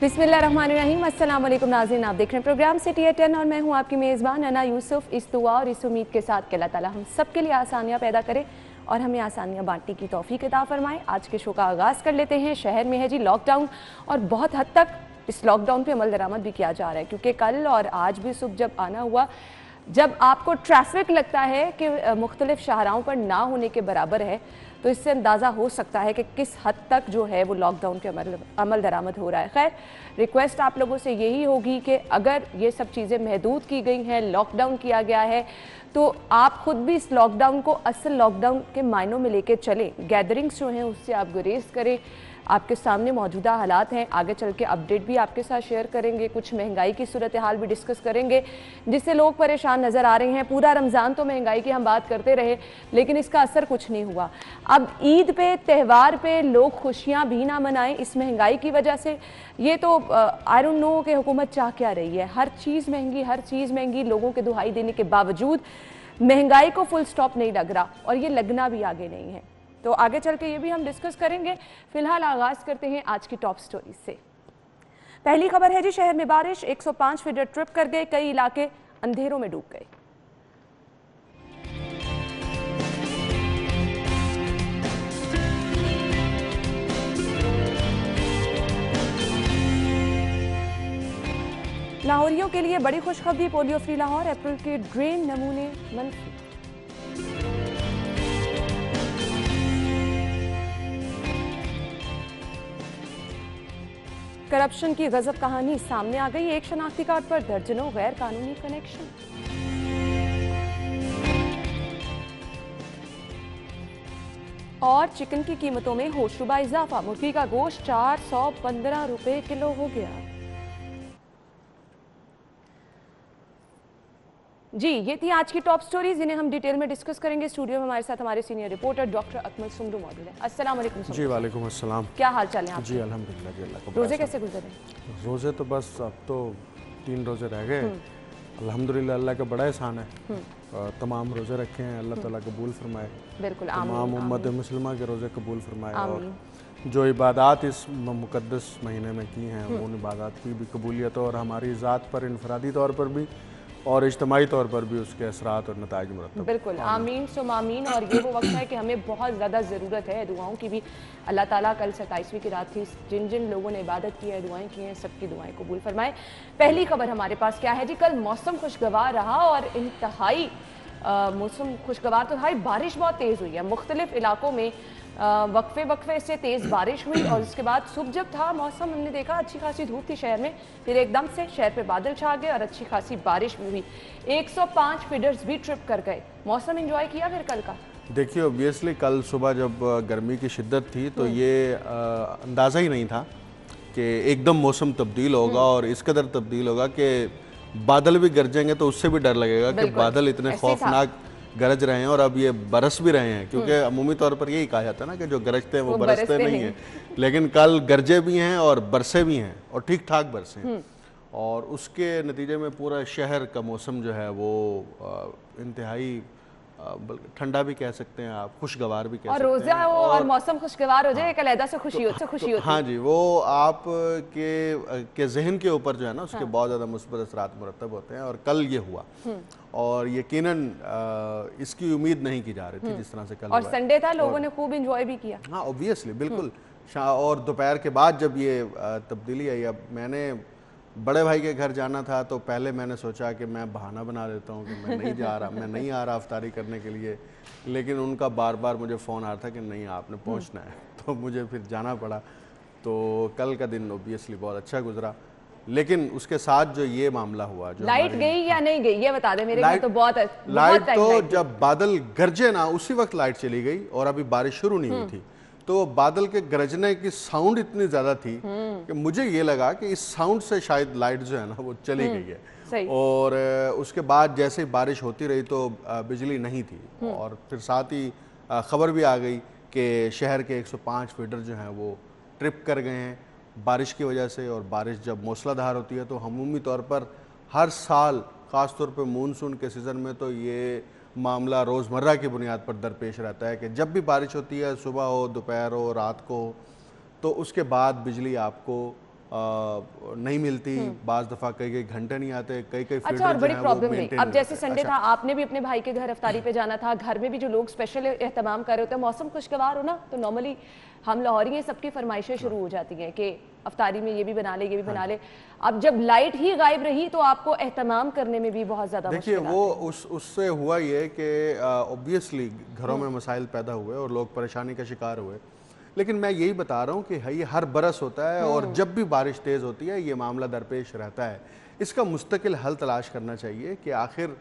बिस्मिल्लाहिर्रहमानिर्रहीम। अस्सलाम वालेकुम नाज़रीन, आप देख रहे हैं प्रोग्राम सिटी एट 10 और मैं हूं आपकी मेज़बान अना यूसुफ। इस दुआ और इस उम्मीद के साथ कि अल्लाह ताला हम सब के लिए आसानियां पैदा करे और हमें आसानियां बांटने की तौफीक अता फरमाए। आज के शो का आगाज़ कर लेते हैं। शहर में है जी लॉकडाउन और बहुत हद तक इस लॉकडाउन पर अमल दरामद भी किया जा रहा है, क्योंकि कल और आज भी सुबह जब आना हुआ, जब आपको ट्रैफिक लगता है कि मुख्तलिफ शाहराहों पर ना होने के बराबर है, तो इससे अंदाज़ा हो सकता है कि किस हद तक जो है वो लॉकडाउन के अमल दरामद हो रहा है। खैर, रिक्वेस्ट आप लोगों से यही होगी कि अगर ये सब चीज़ें महदूद की गई हैं, लॉकडाउन किया गया है, तो आप खुद भी इस लॉकडाउन को असल लॉकडाउन के मायनों में लेके चलें। गैदरिंग्स जो हैं उससे आप गुरेज करें। आपके सामने मौजूदा हालात हैं, आगे चल के अपडेट भी आपके साथ शेयर करेंगे, कुछ महंगाई की सूरत हाल भी डिस्कस करेंगे जिससे लोग परेशान नज़र आ रहे हैं। पूरा रमज़ान तो महंगाई की हम बात करते रहे, लेकिन इसका असर कुछ नहीं हुआ। अब ईद पे, त्यौहार पे लोग खुशियाँ भी ना मनाएं इस महंगाई की वजह से, ये तो आई डोंट नो कि हुकूमत चाह क्या रही है। हर चीज़ महंगी, लोगों के दुहाई देने के बावजूद महंगाई को फुल स्टॉप नहीं लग रहा और ये लगना भी आगे नहीं है। तो आगे चल के ये भी हम डिस्कस करेंगे। फिलहाल आगाज़ करते हैं आज की टॉप स्टोरीज से। पहली खबर है जी, शहर में बारिश, 105 फीट ट्रिप कर गए, कई इलाके अंधेरों में डूब गए। लाहौरियों के लिए बड़ी खुशखबरी, पोलियो फ्री लाहौर, अप्रैल के ड्रेन नमूने मनफी। करप्शन की गजब कहानी सामने आ गई, एक शनाख्ती कार्ड पर दर्जनों गैर कानूनी कनेक्शन। और चिकन की कीमतों में होशरुबा इजाफा, मुर्गी का गोश्त 415 रुपए किलो हो गया। जी, ये थी आज की टॉप स्टोरीज, जिन्हें हम डिटेल में डिस्कस करेंगे। स्टूडियो में हमारे साथ हमारे senior reporter doctor Akmal Soomro मौजूद है। अस्सलाम वालेकुम। जी वालेकुम अस्सलाम। क्या हाल चाल है आप? जी अल्हम्दुलिल्लाह जी, अल्लाह का रोजे कैसे गुजरे? रोजे तो बस अब तो 3 रोजे रह गए। अल्हम्दुलिल्लाह, अल्लाह का बड़ा एहसान है। तमाम रोजे रखे हैं, अल्लाह ताला कबूल फरमाए। बिल्कुल, तमाम उम्मत मुस्लिमा के रोजे कबूल फरमाए और जो इबादत इस मुकद्दस महीने में की हैं उन इबादत की भी कबूलियत और हमारी ज़ात पर इनफरादी तौर पर भी और इज्तमाही तौर पर भी उसके असरात और नताइज मुरतब। बिल्कुल, आमीन सुम आमीन। और ये वो वक्त है कि हमें बहुत ज़्यादा ज़रूरत है दुआओं की भी। अल्लाह ताला कल 27वीं की रात थी, जिन जिन लोगों ने इबादत की है, दुआएं की हैं, सबकी दुआएं कबूल फरमाए। पहली खबर हमारे पास क्या है जी, कल मौसम खुशगवार रहा और इंतहाई मौसम खुशगवार तो था, बारिश बहुत तेज़ हुई है। मुख्तलिफ इलाकों में वक्फे से तेज़ बारिश हुई और उसके बाद सुबह जब था मौसम, हमने देखा अच्छी खासी धूप थी शहर में, फिर एकदम से शहर पे बादल छा गए और अच्छी खासी बारिश भी हुई। 105 फीडर्स भी ट्रिप कर गए। मौसम एंजॉय किया फिर कल का? देखिए, ऑब्वियसली कल सुबह जब गर्मी की शिद्दत थी तो ये अंदाज़ा ही नहीं था कि एकदम मौसम तब्दील होगा और इस कदर तब्दील होगा कि बादल भी गरजेंगे तो उससे भी डर लगेगा कि बादल इतने खौफनाक गरज रहे हैं और अब ये बरस भी रहे हैं, क्योंकि अमूमी तौर पर यही कहा जाता है ना कि जो गरजते हैं वो बरसते नहीं हैं। लेकिन कल गरजे भी हैं और बरसे भी हैं और ठीक ठाक बरसे हैं और उसके नतीजे में पूरा शहर का मौसम जो है वो इंतहाई ठंडा भी कह सकते हैं आप, खुशगवार भी कह सकते हैं। और रोज़ा हो और मौसम खुशगवार हो जाए, एक अलग से खुशी होती है। हाँ जी, वो आप के जहन के ऊपर जो है ना उसके बहुत ज़्यादा मुस्बत असरात मुरतब होते हैं और कल ये हुआ और यकीनन इसकी उम्मीद नहीं की जा रही थी जिस तरह से कल और संडे था, लोगों ने खूब इंजॉय भी किया। हाँ ऑब्वियसली, बिल्कुल। और दोपहर के बाद जब ये तब्दीली आई, अब मैंने बड़े भाई के घर जाना था तो पहले मैंने सोचा कि मैं बहाना बना देता हूँ कि मैं नहीं जा रहा, मैं नहीं आ रहा अफ्तारी करने के लिए, लेकिन उनका बार बार मुझे फ़ोन आ रहा था कि नहीं आपने पहुँचना है, तो मुझे फिर जाना पड़ा। तो कल का दिन ऑब्वियसली बहुत अच्छा गुजरा, लेकिन उसके साथ जो ये मामला हुआ, जो लाइट गई या नहीं गई ये बता दे। मेरे घर तो लाइट तो जब बादल गरजे ना उसी वक्त लाइट चली गई और अभी बारिश शुरू नहीं हुई थी, तो बादल के गरजने की साउंड इतनी ज़्यादा थी कि मुझे ये लगा कि इस साउंड से शायद लाइट जो है ना वो चली गई है। और उसके बाद जैसे ही बारिश होती रही तो बिजली नहीं थी और फिर साथ ही ख़बर भी आ गई कि शहर के 105 फीडर जो हैं वो ट्रिप कर गए हैं बारिश की वजह से। और बारिश जब मूसलाधार होती है तो अमूमी तौर पर हर साल, ख़ास तौर पर मानसून के सीज़न में, तो ये मामला रोज़मर्रा की बुनियाद पर दरपेश रहता है कि जब भी बारिश होती है, सुबह हो, दोपहर हो, रात को हो, तो उसके बाद बिजली आपको नहीं मिलती, बाज़ दफ़ा कई घंटे नहीं आते, कई अच्छा, और बड़ी प्रॉब्लम नहीं। अब जैसे संडे था, आपने भी अपने भाई के घर अफ्तारी पे जाना था, घर में भी जो लोग स्पेशल एहतमाम कर रहे होते हैं, मौसम खुशगवार हो ना तो नॉर्मली हम लाहौरी हैं, सबकी फरमाइशें शुरू हो जाती हैं कि अफ्तारी में ये भी बना ले, ये भी बना ले। अब जब लाइट ही गायब रही तो आपको एहतमाम करने में भी बहुत ज़्यादा देखिए वो उससे हुआ ये कि ऑब्वियसली घरों में मसाइल पैदा हुए और लोग परेशानी का शिकार हुए। लेकिन मैं यही बता रहा हूँ कि ये हर बरस होता है और जब भी बारिश तेज़ होती है ये मामला दरपेश रहता है। इसका मुस्तकिल हल तलाश करना चाहिए कि आखिर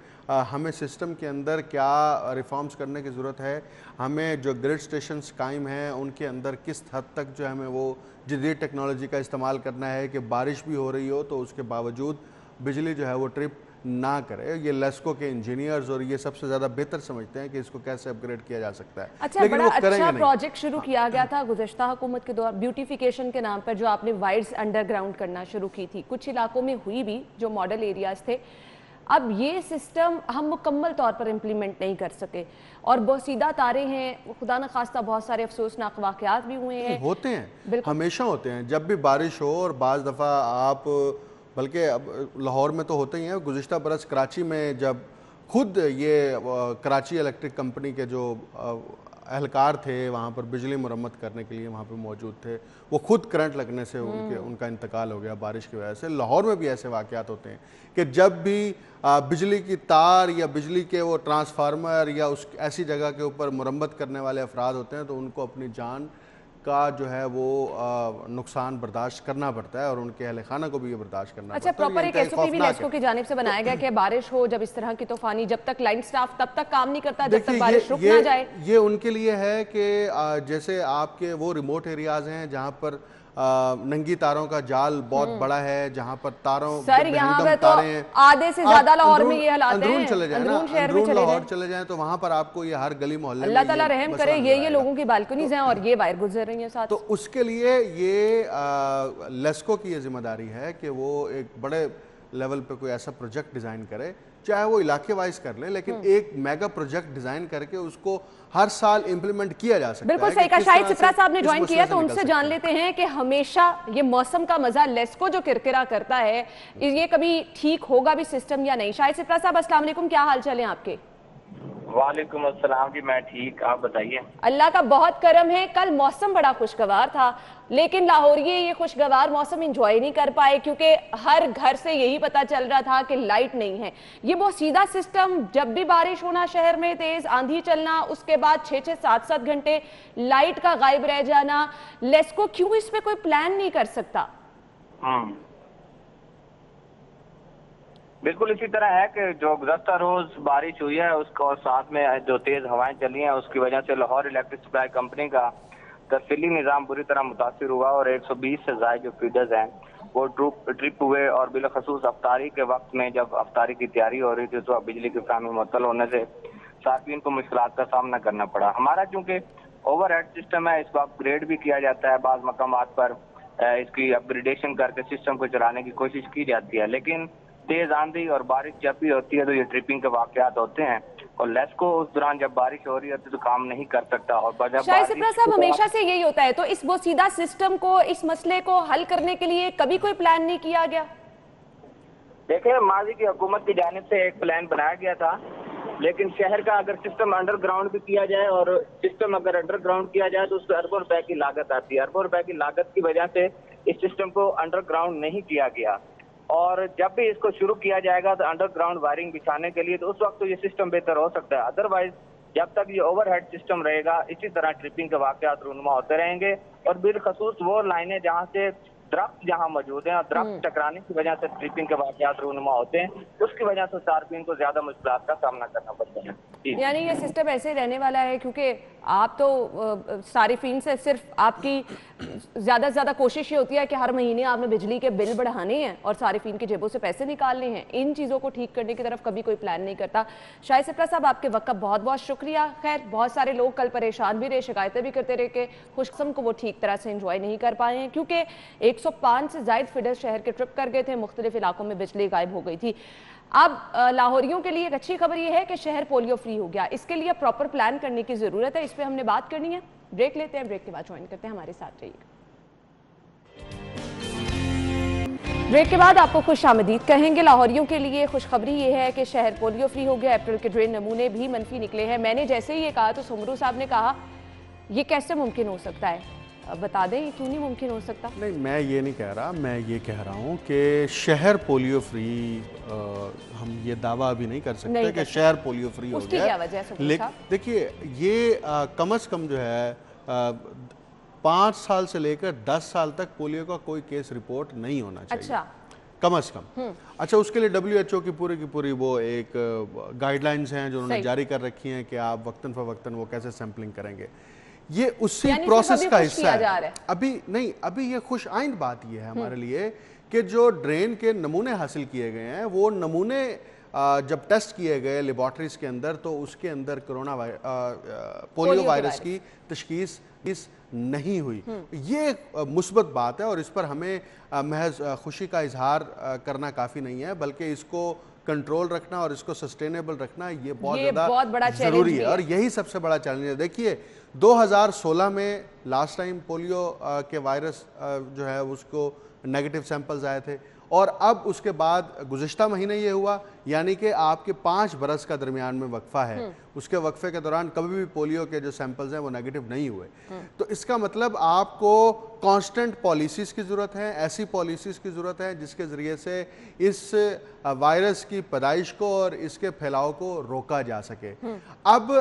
हमें सिस्टम के अंदर क्या रिफॉर्म्स करने की ज़रूरत है, हमें जो ग्रिड स्टेशंस कायम हैं उनके अंदर किस हद तक जो हमें वो जदीद टेक्नोलॉजी का इस्तेमाल करना है कि बारिश भी हो रही हो तो उसके बावजूद बिजली जो है वो ट्रिप ना करे। ये लेस्को के इंजीनियर्स और ये सबसे ज़्यादा बेहतर समझते हैं कि इसको कैसे अपग्रेड किया जा सकता है। अच्छा, बड़ा अच्छा प्रोजेक्ट शुरू किया गया था गुज़श्ता हुकूमत के दौर, ब्यूटिफिकेशन के नाम पर, जो आपने वायर्स अंडरग्राउंड करना शुरू की थी, कुछ इलाकों में हुई भी जो मॉडल एरियाज थे। अब ये सिस्टम हम मुकम्मल तौर पर इम्प्लीमेंट नहीं कर सके और बोसीदा तारे हैं, खुदा न खास्ता बहुत सारे अफसोसनाक वाक़यात भी हुए हैं, होते हैं, हमेशा होते हैं जब भी बारिश हो। और बाज़ दफ़ा आप, बल्कि अब लाहौर में तो होते ही हैं, गुज़िश्ता बरस कराची में जब खुद ये कराची इलेक्ट्रिक कंपनी के जो एहलकार थे वहाँ पर बिजली मुरम्मत करने के लिए वहाँ पे मौजूद थे, वो खुद करंट लगने से उनका इंतकाल हो गया बारिश की वजह से। लाहौर में भी ऐसे वाक़यात होते हैं कि जब भी बिजली की तार या बिजली के वो ट्रांसफार्मर या उस ऐसी जगह के ऊपर मुरम्मत करने वाले अफराद होते हैं तो उनको अपनी जान का जो है वो नुकसान बर्दाश्त करना पड़ता है और उनके अहले खाना को भी ये बर्दाश्त करना पड़ता है। प्रॉपर एक एसओपी भी लेस्को की जानिब से बनाया गया कि बारिश हो, जब इस तरह की तूफानी, जब तक लाइन स्टाफ तब तक काम नहीं करता जब तक बारिश रुक ना जाए। ये उनके लिए है कि जैसे आपके वो रिमोट एरियाज हैं जहाँ पर नंगी तारों का जाल बहुत बड़ा है, जहाँ पर तारों सर यहाँ पे तो आधे से ज्यादा लाहौर में ये हालात हैं। चले जाए ना, अंदरून लाहौर चले जाएं तो वहाँ पर आपको ये हर गली मोहल्ले में, अल्लाह ताला रहम करे, ये लोगों की बालकनीज हैं और ये वायर गुजर रही हैं साथ। तो उसके लिए ये लेस्को की ये जिम्मेदारी है कि वो एक बड़े लेवल पे कोई ऐसा प्रोजेक्ट डिज़ाइन करे, चाहे वो इलाके वाइज कर ले, लेकिन एक मेगा प्रोजेक्ट डिजाइन करके उसको हर साल इंप्लीमेंट किया जा सकता है। बिल्कुल सही कहा। शाहिद सिप्रा साहब ने ज्वाइन किया तो उनसे जान लेते हैं कि हमेशा ये मौसम का मजा लेस्को जो किरकिरा करता है, ये कभी ठीक होगा भी सिस्टम या नहीं? शाहिद सिप्रा साहब अस्सलाम वालेकुम, क्या हाल चाल है आपके? वालेकुम अस्सलाम जी, मैं ठीक, आप बताइए। अल्लाह का बहुत करम है, कल मौसम बड़ा खुशगवार था लेकिन लाहौरिये ये खुशगवार मौसम एंजॉय नहीं कर पाए क्योंकि हर घर से यही पता चल रहा था कि लाइट नहीं है। ये बहुत सीधा सिस्टम, जब भी बारिश होना, शहर में तेज आंधी चलना, उसके बाद 6-6, 7-7 घंटे लाइट का गायब रह जाना, लेस्को क्यों इस पे कोई प्लान नहीं कर सकता? बिल्कुल इसी तरह है कि जो गुज़श्ता रोज बारिश हुई है उसको और साथ में जो तेज हवाएं चली हैं उसकी वजह से लाहौर इलेक्ट्रिक सप्लाई कंपनी का तफसीली निज़ाम बुरी तरह मुतासिर हुआ और 120 से ज़ायद जो फीडर्स हैं वो ट्रिप हुए और बिलखसूस अफ्तारी के वक्त में जब अफ्तारी की तैयारी हो रही थी तो बिजली की फराहमी मुअत्तल होने से सार्फिन को मुश्किलात का सामना करना पड़ा। हमारा चूँकि ओवरहेड सिस्टम है, इसको अपग्रेड भी किया जाता है, बाज़ मकामात पर इसकी अपग्रेडेशन करके सिस्टम को चलाने की कोशिश की जाती है, लेकिन तेज आंधी और बारिश जब भी होती है तो ये ट्रिपिंग के वाकयात होते हैं और लेस्को उस दौरान जब बारिश हो रही होती है तो काम नहीं कर सकता। और शाहिद सिप्रा साहब, हमेशा से यही होता है, तो इस वो सीधा सिस्टम को, इस मसले को हल करने के लिए कभी कोई प्लान नहीं किया गया? देखिए, माजी की हुकूमत की जानिब से एक प्लान बनाया गया था, लेकिन शहर का अगर सिस्टम अंडरग्राउंड भी किया जाए और सिस्टम अगर अंडरग्राउंड किया जाए तो उसको अरबों रुपए की लागत आती है। अरबों रुपए की लागत की वजह से इस सिस्टम को अंडरग्राउंड नहीं किया गया और जब भी इसको शुरू किया जाएगा तो अंडरग्राउंड वायरिंग बिछाने के लिए तो उस वक्त तो ये सिस्टम बेहतर हो सकता है। अदरवाइज जब तक ये ओवरहेड सिस्टम रहेगा इसी तरह ट्रिपिंग के वाकयात रूनुमा होते रहेंगे और बिलखसूस वो लाइनें जहाँ से दरख्त जहाँ मौजूद हैं और दरख्त टकराने की वजह से ट्रिपिंग के वाकयात रूनुमा होते हैं, उसकी वजह से सार्फिन को ज्यादा मुश्किलात का सामना करना पड़ता है। यानी ये सिस्टम ऐसे रहने वाला है क्योंकि आप तो सारिफीन से सिर्फ आपकी ज़्यादा से ज़्यादा कोशिश ये होती है कि हर महीने आपने बिजली के बिल बढ़ाने हैं और सारिफीन की जेबों से पैसे निकालने हैं, इन चीज़ों को ठीक करने की तरफ कभी कोई प्लान नहीं करता। शाहिद सिप्रा साहब, आपके वक्त का बहुत बहुत शुक्रिया। खैर, बहुत सारे लोग कल परेशान भी रहे, शिकायतें भी करते रहे कि खुशकिस्म को वो ठीक तरह से इंजॉय नहीं कर पाए हैं क्योंकि 105 से ज़ायद फीडर शहर के ट्रिप कर गए थे, मुख्तलिफ इलाकों में बिजली गायब हो गई थी। अब लाहौरियों के लिए एक अच्छी खबर यह है कि शहर पोलियो फ्री हो गया, इसके लिए प्रॉपर प्लान करने की ज़रूरत है, इस पर हमने बात करनी है। ब्रेक लेते हैं, ब्रेक के बाद ज्वाइन करते हैं, हमारे साथ रहिएगा। ब्रेक के बाद आपको खुश आमदीद कहेंगे। लाहौरियों के लिए खुशखबरी ये है कि शहर पोलियो फ्री हो गया। अप्रैल के ड्रेन नमूने भी मनफी निकले हैं। मैंने जैसे ही ये कहा तो सुमरू साहब ने कहा ये कैसे मुमकिन हो सकता है, बता दें ये क्यों नहीं मुमकिन हो सकता? नहीं, मैं ये नहीं कह रहा, मैं ये कह रहा हूँ कि शहर पोलियो फ्री, हम ये दावा अभी नहीं कर सकते कि शहर पोलियो फ्री हो गया। उसकी क्या वजह है? लेकिन देखिए, ये कम से कम जो है 5 साल से लेकर 10 साल तक पोलियो का कोई केस रिपोर्ट नहीं होना चाहिए। अच्छा, कम से कम। अच्छा, उसके लिए WHO की पूरी वो एक गाइडलाइंस हैं जो उन्होंने जारी कर रखी हैं कि आप वक्तन फवक्तन वो कैसे सैम्पलिंग करेंगे। ये उसी प्रोसेस का हिस्सा है। अभी नहीं, अभी ये खुश आइंद बात ये है हमारे लिए कि जो ड्रेन के नमूने हासिल किए गए हैं, वो नमूने जब टेस्ट किए गए लेबॉर्ट्रीज के अंदर तो उसके अंदर पोलियो वायरस की तशखीस नहीं हुई। ये मुस्बत बात है और इस पर हमें महज खुशी का इजहार करना काफ़ी नहीं है, बल्कि इसको कंट्रोल रखना और इसको सस्टेनेबल रखना ये बहुत ज़्यादा ज़रूरी है और यही सबसे बड़ा चैलेंज है। देखिए, 2016 में लास्ट टाइम पोलियो के वायरस जो है उसको नेगेटिव सैंपल्स आए थे और अब उसके बाद गुज़िश्ता महीने ये हुआ, यानी कि आपके 5 बरस का दरमियान में वक्फा है। उसके वक्फे के दौरान कभी भी पोलियो के जो सैंपल्स हैं वो नेगेटिव नहीं हुए। तो इसका मतलब आपको कांस्टेंट पॉलिसीज़ की ज़रूरत है, ऐसी पॉलिसीज़ की ज़रूरत है जिसके ज़रिए से इस वायरस की पैदाइश को और इसके फैलाव को रोका जा सके। अब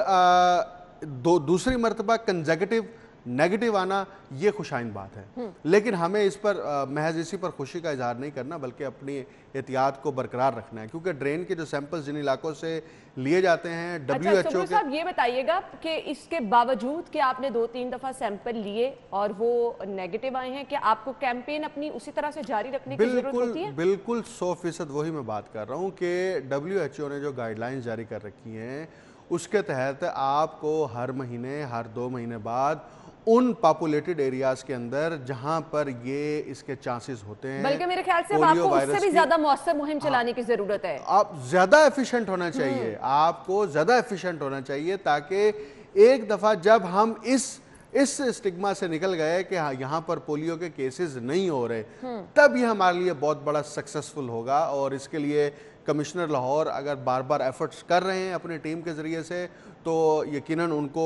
दूसरी मरतबा कंसेक्यूटिव नेगेटिव आना ये खुशाइन बात है, लेकिन हमें इस पर महज इसी पर खुशी का इजहार नहीं करना बल्कि अपनी एहतियात को बरकरार रखना है, क्योंकि ड्रेन के जो सैंपल्स जिन इलाकों से लिए जाते हैं WHO के। साहब ये बताइएगा कि इसके बावजूद कि आपने 2-3 दफा सैंपल लिए और वो नेगेटिव आए हैं, क्या आपको कैंपेन अपनी उसी तरह से जारी रखने की जरूरत होती है? बिल्कुल 100% वही मैं बात कर रहा हूँ कि WHO ने जो गाइडलाइंस जारी कर रखी हैं उसके तहत आपको हर महीने, हर 2 महीने बाद उन पॉपुलेटेड एरियाज के अंदर जहां पर ये इसके चांसेस होते हैं, बल्कि मेरे ख्याल से आपको उससे भी ज्यादा मौसर मुहिम चलाने की जरूरत है। आप ज्यादा एफिशिएंट होना चाहिए, आपको ज्यादा एफिशिएंट होना चाहिए ताकि एक दफा जब हम इस स्टिग्मा से निकल गए कि हाँ यहाँ पर पोलियो के केसेस नहीं हो रहे, तब ये हमारे लिए बहुत बड़ा सक्सेसफुल होगा। और इसके लिए कमिश्नर लाहौर अगर बार बार एफर्ट्स कर रहे हैं अपनी टीम के ज़रिए से तो यकीनन उनको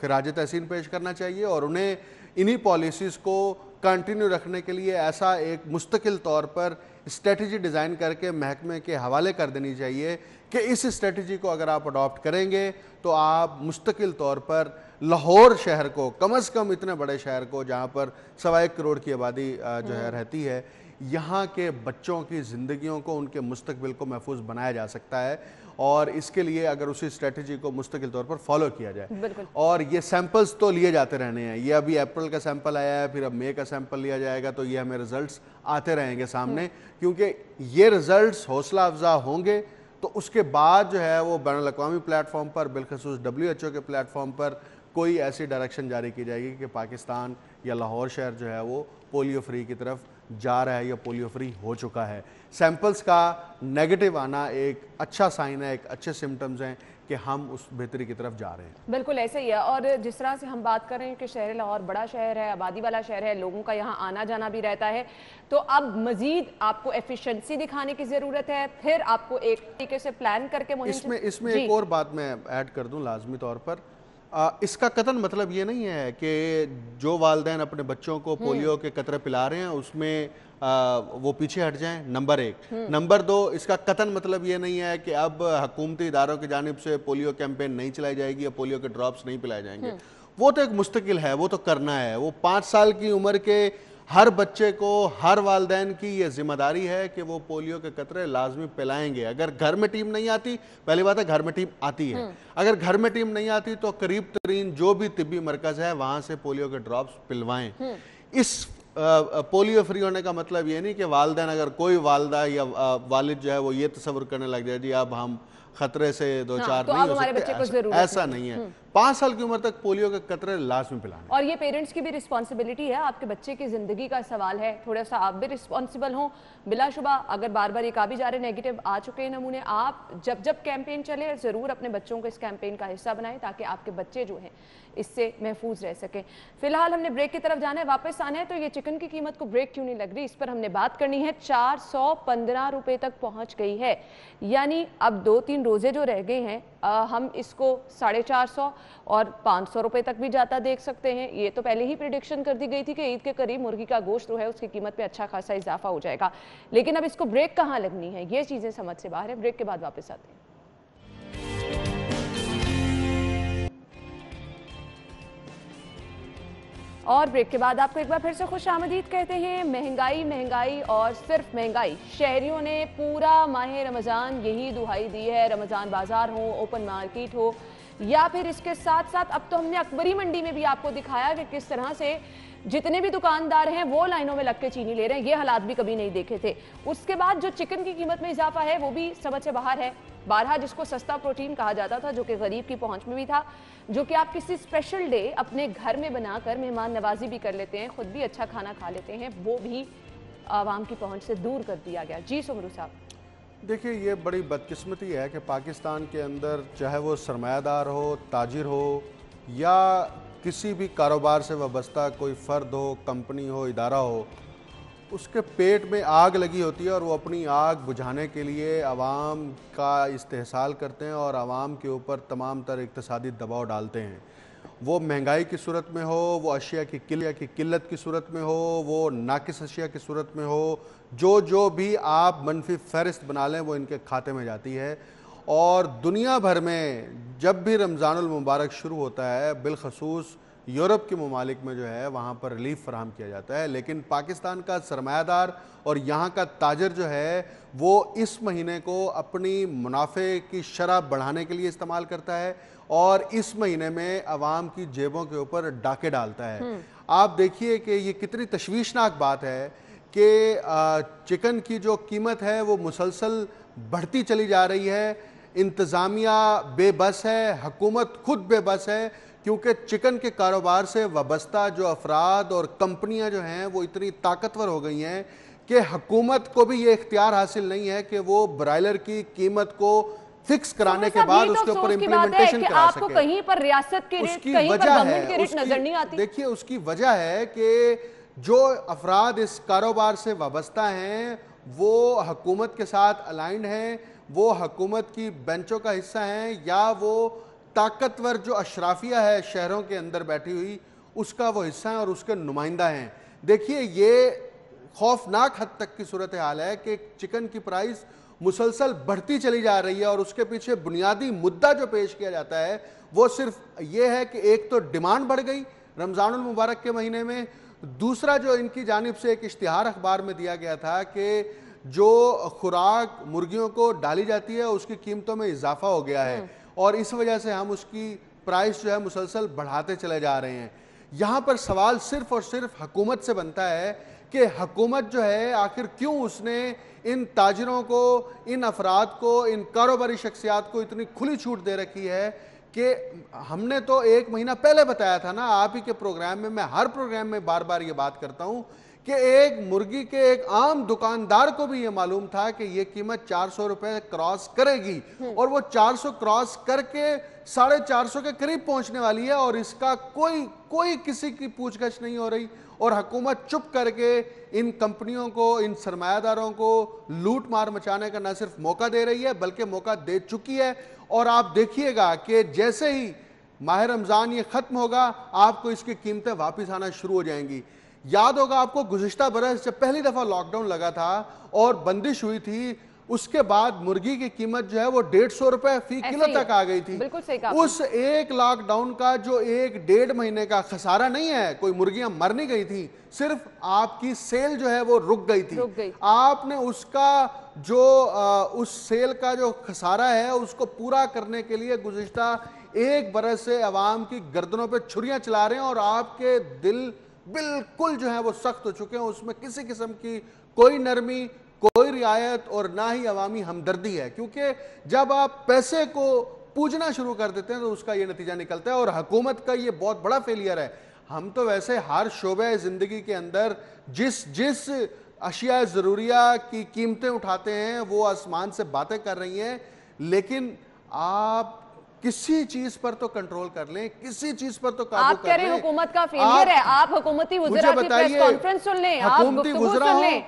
खिराज तहसीन पेश करना चाहिए और उन्हें इन्हीं पॉलिसीज़ को कंटिन्यू रखने के लिए ऐसा एक मुस्तकिल तौर पर स्ट्रेटजी डिज़ाइन करके महकमे के हवाले कर देनी चाहिए कि इस स्ट्रेटजी को अगर आप अडॉप्ट करेंगे तो आप मुस्तकिल तौर पर लाहौर शहर को, कम से कम इतने बड़े शहर को जहाँ पर 1.25 करोड़ की आबादी जो है रहती है, यहाँ के बच्चों की ज़िंदगियों को, उनके मुस्तकबिल को महफूज बनाया जा सकता है। और इसके लिए अगर उसी स्ट्रेटजी को मुस्तकिल तौर पर फॉलो किया जाए और ये सैंपल्स तो लिए जाते रहने हैं। ये अभी अप्रैल का सैंपल आया है, फिर अब मई का सैंपल लिया जाएगा, तो ये हमें रिजल्ट्स आते रहेंगे सामने, क्योंकि ये रिजल्ट्स हौसला अफजा होंगे तो उसके बाद जो है वो बैनुल अक़वामी प्लेटफॉर्म पर, बिलखसूस WHO के प्लेटफॉर्म पर कोई ऐसी डायरेक्शन जारी की जाएगी कि पाकिस्तान या लाहौर शहर जो है वो पोलियो फ्री की तरफ जा रहा है या पोलियो फ्री हो चुका है। सैंपल्स का नेगेटिव आना एक अच्छा साइन है, एक अच्छे सिम्टम्स हैं कि हम उस बेहतरी की तरफ जा रहे हैं। बिल्कुल ऐसे ही है। और जिस तरह से हम बात कर रहे हैं कि शहर लाहौर बड़ा शहर है, आबादी वाला शहर है, लोगों का यहाँ आना जाना भी रहता है, तो अब मजीद आपको एफिशिएंसी दिखाने की ज़रूरत है, फिर आपको एक तरीके से प्लान करके इसमें एक और बात मैं ऐड कर दूँ लाजमी तौर पर। इसका कतन मतलब ये नहीं है कि जो वालिदैन अपने बच्चों को पोलियो के कतरे पिला रहे हैं उसमें वो पीछे हट जाएं, नंबर 1। नंबर 2, इसका कतन मतलब ये नहीं है कि अब हुकूमती इदारों की जानिब से पोलियो कैंपेन नहीं चलाई जाएगी या पोलियो के ड्रॉप्स नहीं पिलाए जाएंगे। वो तो एक मुस्तकिल है, वो तो करना है। वो 5 साल की उम्र के हर बच्चे को, हर वालिदैन की ये जिम्मेदारी है कि वो पोलियो के कतरे लाजमी पिलाएंगे। अगर घर में टीम नहीं आती, पहली बात है घर में टीम आती है, अगर घर में टीम नहीं आती तो करीब तरीन जो भी तिब्बी मरकज़ है वहाँ से पोलियो के ड्रॉप्स पिलवाएं। इस पोलियो फ्री होने का मतलब ये नहीं कि वालिदैन, अगर कोई वालदा या वालिद जो है वो ये तस्वुर करने लग जाए जी अब हम खतरे से 2-4 नहीं हो सकते, ऐसा नहीं है। 5 साल की उम्र तक पोलियो के कतरे लाजमी पिलाने। और ये पेरेंट्स की भी रिस्पॉन्सिबिलिटी है, आपके बच्चे की ज़िंदगी का सवाल है, थोड़ा सा आप भी रिस्पॉन्सिबल हों। बिलाशुबा अगर बार बार ये कहा भी जा रहे नेगेटिव आ चुके हैं नमूने, आप जब जब कैंपेन चले ज़रूर अपने बच्चों को इस कैंपेन का हिस्सा बनाएं ताकि आपके बच्चे जो हैं इससे महफूज रह सकें। फिलहाल हमने ब्रेक की तरफ जाना है, वापस आना है। तो ये चिकन की कीमत को ब्रेक क्यों नहीं लग रही, इस पर हमने बात करनी है। 415 रुपये तक पहुंच गई है, यानी अब 2-3 रोज़े जो रह गए हैं हम इसको 450 और 500 रुपये तक भी जाता देख सकते हैं। ये तो पहले ही प्रिडिक्शन कर दी गई थी कि ईद के करीब मुर्गी का गोश्त जो है उसकी कीमत पे अच्छा खासा इजाफा हो जाएगा, लेकिन अब इसको ब्रेक कहाँ लगनी है, ये चीज़ें समझ से बाहर है। ब्रेक के बाद वापस आते हैं। और ब्रेक के बाद आपको एक बार फिर से खुश आमदीद कहते हैं। महंगाई महंगाई और सिर्फ महंगाई, शहरियों ने पूरा माह रमज़ान यही दुहाई दी है। रमज़ान बाजार हो, ओपन मार्केट हो, या फिर इसके साथ साथ अब तो हमने अकबरी मंडी में भी आपको दिखाया कि किस तरह से जितने भी दुकानदार हैं वो लाइनों में लग के चीनी ले रहे हैं। ये हालात भी कभी नहीं देखे थे। उसके बाद जो चिकन की कीमत में इजाफा है वो भी समझ से बाहर है। बारहा जिसको सस्ता प्रोटीन कहा जाता था, जो कि गरीब की पहुंच में भी था, जो कि आप किसी स्पेशल डे अपने घर में बनाकर मेहमान नवाजी भी कर लेते हैं, खुद भी अच्छा खाना खा लेते हैं, वो भी आवाम की पहुंच से दूर कर दिया गया। जी सुमरू साहब। देखिए, ये बड़ी बदकिस्मती है कि पाकिस्तान के अंदर चाहे वो सरमायादार हो, ताजिर हो, या किसी भी कारोबार से वाबस्ता कोई फ़र्द हो, कंपनी हो, इदारा हो, उसके पेट में आग लगी होती है और वो अपनी आग बुझाने के लिए आवाम का इस्तेहसाल करते हैं और आवाम के ऊपर तमाम तर इक़्तिसादी दबाव डालते हैं। वो महंगाई की सूरत में हो, वो अशिया की किल्लत की सूरत में हो, वो नाकिस अशिया की सूरत में हो, जो भी आप मनफी फ़हरिस्त बना लें वो इनके खाते में जाती है। और दुनिया भर में जब भी रमज़ानुल मुबारक शुरू होता है, बिलखसूस यूरोप के ममालिक में जो है वहाँ पर रिलीफ फराहम किया जाता है, लेकिन पाकिस्तान का सरमायादार और यहाँ का ताजर जो है वो इस महीने को अपनी मुनाफे की शरह बढ़ाने के लिए इस्तेमाल करता है और इस महीने में आवाम की जेबों के ऊपर डाके डालता है। आप देखिए कि ये कितनी तशवीशनाक बात है कि चिकन की जो कीमत है वो मुसलसल बढ़ती चली जा रही है। इंतज़ामिया बेबस है, हुकूमत खुद बेबस है, क्योंकि चिकन के कारोबार से वाबस्ता जो अफराद और कंपनियां जो हैं वो इतनी ताकतवर हो गई हैं कि हुकूमत को भी ये इख्तियार हासिल नहीं है कि वो ब्रायलर की कीमत को फिक्स कराने के बाद उसके ऊपर इम्प्लीमेंटेशन करा सके। आपको कहीं पर रियासत के रेट, कहीं पर गवर्नमेंट के रेट नजर नहीं आती। देखिए, उसकी वजह है कि जो अफराद इस कारोबार से वाबस्ता हैं वो हुकूमत के साथ अलाइंड हैं, वो हुकूमत की बेंचों का हिस्सा हैं, या वो ताकतवर जो अशराफिया है शहरों के अंदर बैठी हुई उसका वो हिस्सा है और उसके नुमाइंदा हैं। देखिए, ये खौफनाक हद तक की सूरत हाल है कि चिकन की प्राइस मुसलसल बढ़ती चली जा रही है और उसके पीछे बुनियादी मुद्दा जो पेश किया जाता है वो सिर्फ ये है कि एक तो डिमांड बढ़ गई रमज़ानुल मुबारक के महीने में, दूसरा जो इनकी जानिब से एक इश्तिहार अखबार में दिया गया था कि जो खुराक मुर्गियों को डाली जाती है उसकी कीमतों में इजाफा हो गया है और इस वजह से हम उसकी प्राइस जो है मुसलसल बढ़ाते चले जा रहे हैं। यहाँ पर सवाल सिर्फ और सिर्फ हुकूमत से बनता है कि हुकूमत जो है आखिर क्यों उसने इन ताजिरों को, इन अफराद को, इन कारोबारी शख्सियात को इतनी खुली छूट दे रखी है कि हमने तो 1 महीना पहले बताया था ना आप ही के प्रोग्राम में, मैं हर प्रोग्राम में बार बार ये बात करता हूँ कि एक मुर्गी के एक आम दुकानदार को भी ये मालूम था कि ये कीमत 400 रुपए क्रॉस करेगी और वो 400 क्रॉस करके 450 के करीब पहुंचने वाली है और इसका कोई किसी की पूछगछ नहीं हो रही और हुकूमत चुप करके इन कंपनियों को, इन सरमायादारों को लूट मार मचाने का न सिर्फ मौका दे रही है बल्कि मौका दे चुकी है। और आप देखिएगा कि जैसे ही माह रमज़ान ये ख़त्म होगा आपको इसकी कीमतें वापस आना शुरू हो जाएंगी। याद होगा आपको, गुज़िश्ता बरस जब पहली दफ़ा लॉकडाउन लगा था और बंदिश हुई थी, उसके बाद मुर्गी की कीमत जो है वो 150 रुपए फी किलो तक आ गई थी। बिल्कुल सही कहा। उस एक लॉकडाउन का जो 1-1.5 महीने का खसारा नहीं है, कोई मुर्गियां मर नहीं गई थी, सिर्फ आपकी सेल जो है वो रुक गई थी। आपने उसका जो उस सेल का जो खसारा है उसको पूरा करने के लिए गुज़िश्ता 1 बरस से अवाम की गर्दनों पे छुरियां चला रहे हैं और आपके दिल बिल्कुल जो है वो सख्त हो चुके हैं। उसमें किसी किस्म की कोई नरमी, कोई रियायत और ना ही अवामी हमदर्दी है, क्योंकि जब आप पैसे को पूजना शुरू कर देते हैं तो उसका ये नतीजा निकलता है। और हुकूमत का ये बहुत बड़ा फेलियर है। हम तो वैसे हर शोबे ज़िंदगी के अंदर जिस अशिया ज़रूरिया की कीमतें उठाते हैं वो आसमान से बातें कर रही हैं, लेकिन आप किसी चीज पर तो कंट्रोल कर लें, किसी चीज पर तो काबू कर लें। आप कह रहे हैं हुकूमत का फेलियर है, आप हुकूमती वज़रा की प्रेस कॉन्फ्रेंस सुन लें, आप गुफ्तगू सुन लें,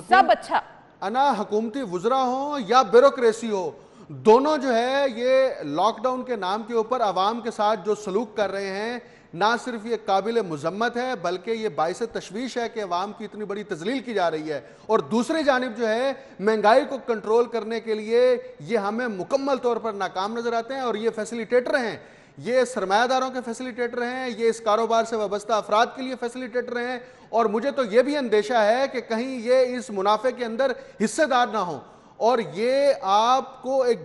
सब अच्छा। ना हुकूमती वज़रा हो या ब्यूरोक्रेसी हो, दोनों जो है ये लॉकडाउन के नाम के ऊपर आवाम के साथ जो सलूक कर रहे हैं, ना सिर्फ ये काबिल मुज़म्मत है बल्कि ये बाइस तशवीश है कि अवाम की इतनी बड़ी तजलील की जा रही है। और दूसरी जानिब जो है महंगाई को कंट्रोल करने के लिए ये हमें मुकम्मल तौर पर नाकाम नज़र आते हैं। और ये फैसिलिटेटर हैं, ये सरमायादारों के फैसिलिटेटर हैं, ये इस कारोबार से वाबस्ता अफराद के लिए फैसिलिटेटर हैं। और मुझे तो ये भी अंदेशा है कि कहीं ये इस मुनाफे के अंदर हिस्सेदार ना हो। और ये आपको एक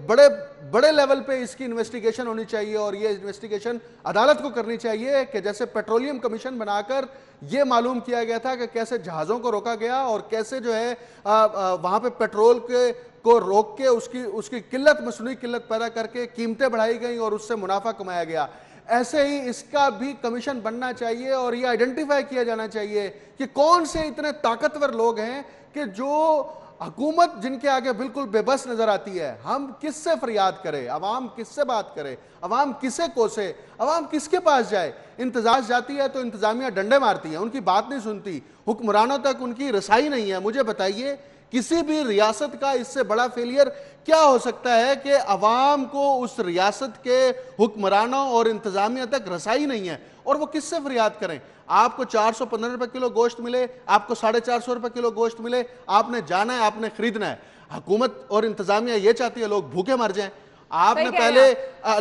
बड़े लेवल पे इसकी इन्वेस्टिगेशन होनी चाहिए। और ये इन्वेस्टिगेशन अदालत को करनी चाहिए कि जैसे पेट्रोलियम कमीशन बनाकर ये मालूम किया गया था कि कैसे जहाज़ों को रोका गया और कैसे जो है वहाँ पे पेट्रोल को रोक के उसकी किल्लत, मसनूई किल्लत पैदा करके कीमतें बढ़ाई गई और उससे मुनाफा कमाया गया। ऐसे ही इसका भी कमीशन बनना चाहिए और ये आइडेंटिफाई किया जाना चाहिए कि कौन से इतने ताकतवर लोग हैं कि जो हुकूमत जिनके आगे बिल्कुल बेबस नजर आती है। हम किससे फरियाद करें, अवाम किससे बात करे, अवाम किसे कोसे, अवाम किसके पास जाए। इंतजार जाती है तो इंतजामिया डंडे मारती है, उनकी बात नहीं सुनती, हुक्मरानों तक उनकी रसाई नहीं है। मुझे बताइए किसी भी रियासत का इससे बड़ा फेलियर क्या हो सकता है कि अवाम को उस रियासत के हुक्मरानों और इंतजामिया तक रसाई नहीं है और वो किससे फरियाद करें। आपको 415 रुपए किलो गोश्त मिले, आपको 450 रुपए किलो गोश्त मिले, आपने जाना है, आपने खरीदना है। हुकूमत और इंतजामिया ये चाहती है लोग भूखे मर जाएं। आपने पहले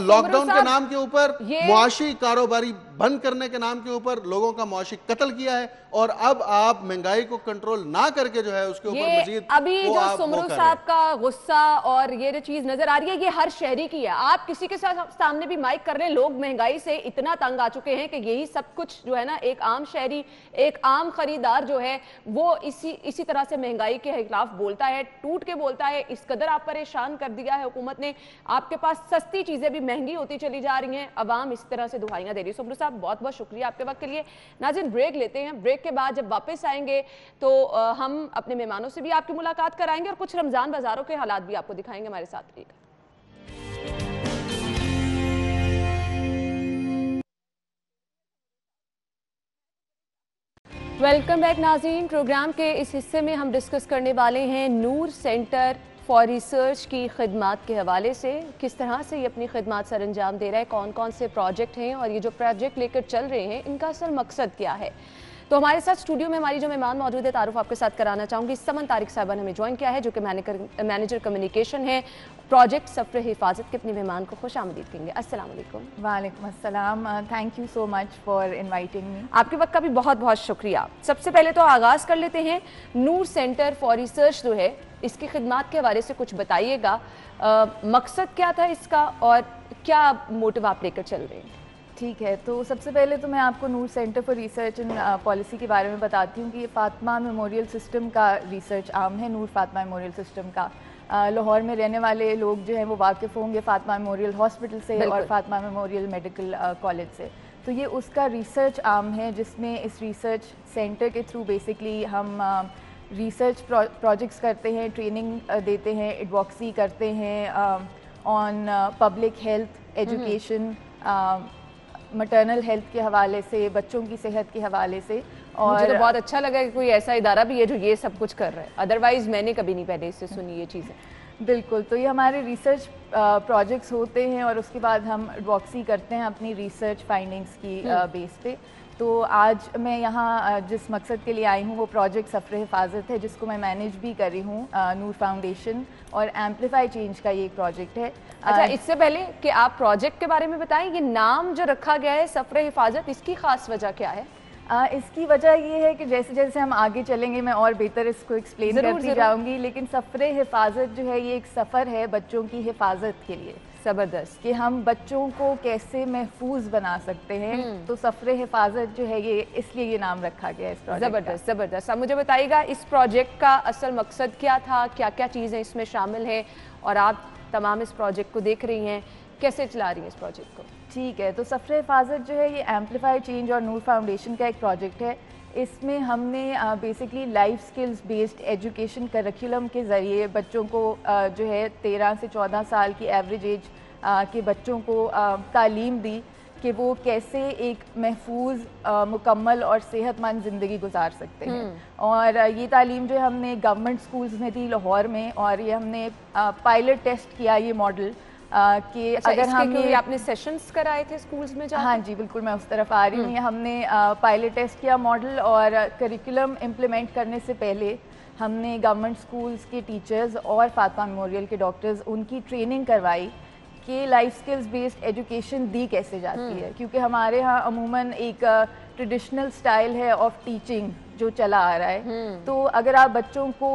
लॉकडाउन के नाम के ऊपर मुआशी कारोबारी बंद करने के नाम के ऊपर लोगों का मुआशी कत्ल किया है और अब आप महंगाई को कंट्रोल ना करके जो है उसके ऊपर मजीद अभी जो सुमरू साहब का गुस्सा और ये जो चीज नजर आ रही है ये हर शहरी की है। आप किसी के सामने भी माइक कर रहे हैं, लोग महंगाई से इतना तंग आ चुके हैं कि यही सब कुछ जो है ना, एक आम शहरी, एक आम खरीदार जो है वो इसी तरह से महंगाई के खिलाफ बोलता है, टूट के बोलता है। इस कदर आप परेशान कर दिया है हुकूमत ने, आपके पास सस्ती चीजें भी महंगी होती चली जा रही हैं, अवाम इस तरह से दुहाइयां दे रही है। सुमरू साहब बहुत बहुत शुक्रिया आपके वक्त के लिए। नाज़रीन ब्रेक लेते हैं, ब्रेक के बाद जब वापस आएंगे तो हम अपने मेहमानों से भी आपकी मुलाकात कराएंगे और कुछ रमजान बाजारों के हालात भी आपको दिखाएंगे। हमारे साथ रहिएगा। वेलकम बैक नाज़रीन। प्रोग्राम के इस हिस्से में हम डिस्कस करने वाले हैं नूर सेंटर फॉर रिसर्च की खिदमात के हवाले से, किस तरह से ये अपनी खिदमात सर अंजाम दे रहा है, कौन कौन से प्रोजेक्ट हैं और ये जो प्रोजेक्ट लेकर चल रहे हैं इनका असल मकसद क्या है। तो हमारे साथ स्टूडियो में हमारी जो मेहमान मौजूद है, तारुफ आपके साथ कराना चाहूँगी। समन तारिक साहबा ने हमें ज्वाइन किया है जो कि मैनेजर कम्युनिकेशन है प्रोजेक्ट सफ़र हिफाजत के। अपने मेहमान को खुश आमदीद कहेंगे। अस्सलाम वालेकुम। वालेकुम अस्सलाम। Thank you so much for inviting me. आपके वक्त का भी बहुत बहुत शुक्रिया। सबसे पहले तो आगाज़ कर लेते हैं, नूर सेंटर फॉर रिसर्च जो है इसकी खिदमात के हवाले से कुछ बताइएगा। मकसद क्या था इसका और क्या मोटिव आप लेकर चल रहे हैं? ठीक है, तो सबसे पहले तो मैं आपको Noor center for research and policy के बारे में बताती हूँ कि ये फातिमा मेमोरियल सिस्टम का रिसर्च आर्म है। नूर फातिमा मेमोरियल सिस्टम का लाहौर में रहने वाले लोग जो हैं वो वाकिफ़ होंगे फातिमा मेमोरियल हॉस्पिटल से और फातिमा मेमोरियल मेडिकल कॉलेज से। तो ये उसका रिसर्च आर्म है जिसमें इस रिसर्च सेंटर के थ्रू बेसिकली हम रिसर्च प्रोजेक्ट्स करते हैं, ट्रेनिंग देते हैं, एडवॉक्सी करते हैं on public health, education, maternal health के हवाले से, बच्चों की सेहत के हवाले से। और मुझे तो बहुत अच्छा लगा कि कोई ऐसा इदारा भी है जो ये सब कुछ कर रहा है, अदरवाइज मैंने कभी नहीं पहले इससे सुनी ये चीज़ें। बिल्कुल, तो ये हमारे रिसर्च प्रोजेक्ट्स होते हैं और उसके बाद हम एडवॉक्सी करते हैं अपनी रिसर्च फाइंडिंग्स की बेस पे। तो आज मैं यहाँ जिस मकसद के लिए आई हूँ वो प्रोजेक्ट सफ़र हिफाजत है जिसको मैं मैनेज भी कर रही हूँ नूर फाउंडेशन और एम्पलीफाई चेंज का ये एक प्रोजेक्ट है। अच्छा, इससे पहले कि आप प्रोजेक्ट के बारे में बताएं, ये नाम जो रखा गया है सफ़र हिफाजत, इसकी ख़ास वजह क्या है? इसकी वजह ये है कि जैसे जैसे हम आगे चलेंगे मैं और बेहतर इसको एक्सप्लेन करती जाऊँगी, लेकिन सफ़र हिफाजत जो है ये एक सफ़र है बच्चों की हिफाजत के लिए। ज़बरदस्त कि हम बच्चों को कैसे महफूज बना सकते हैं, तो सफ़र हिफाजत जो है ये इसलिए ये नाम रखा गया है इस प्रोजेक्ट। ज़बरदस्त ज़बरदस्त। अब मुझे बताइएगा इस प्रोजेक्ट का असल मकसद क्या था, क्या क्या चीज़ें इसमें शामिल हैं, और आप तमाम इस प्रोजेक्ट को देख रही हैं, कैसे चला रही हैं इस प्रोजेक्ट को? ठीक है, तो सफ़र हिफाजत जो है ये एम्पलीफाई चेंज और नूर फाउंडेशन का एक प्रोजेक्ट है। इसमें हमने basically life skills based education curriculum के ज़रिए बच्चों को जो है 13 से 14 साल की एवरेज एज के बच्चों को तालीम दी कि वो कैसे एक महफूज, मुकम्मल और सेहतमंद ज़िंदगी गुजार सकते हैं। और ये तालीम जो हमने गवर्नमेंट स्कूल्स में दी लाहौर में, और ये हमने पायलट टेस्ट किया ये मॉडल कि अगर हमने आपने सेशंस कराए थे स्कूल्स में जाकर? हाँ जी बिल्कुल, मैं उस तरफ आ रही हूँ। हमने पायलट टेस्ट किया मॉडल, और करिकुलम इम्प्लीमेंट करने से पहले हमने गवर्नमेंट स्कूल्स के टीचर्स और फातिमा मेमोरियल के डॉक्टर्स उनकी ट्रेनिंग करवाई कि लाइफ स्किल्स बेस्ड एजुकेशन दी कैसे जाती है, क्योंकि हमारे यहाँ अमूमन एक ट्रेडिशनल स्टाइल है ऑफ टीचिंग जो चला आ रहा है। तो अगर आप बच्चों को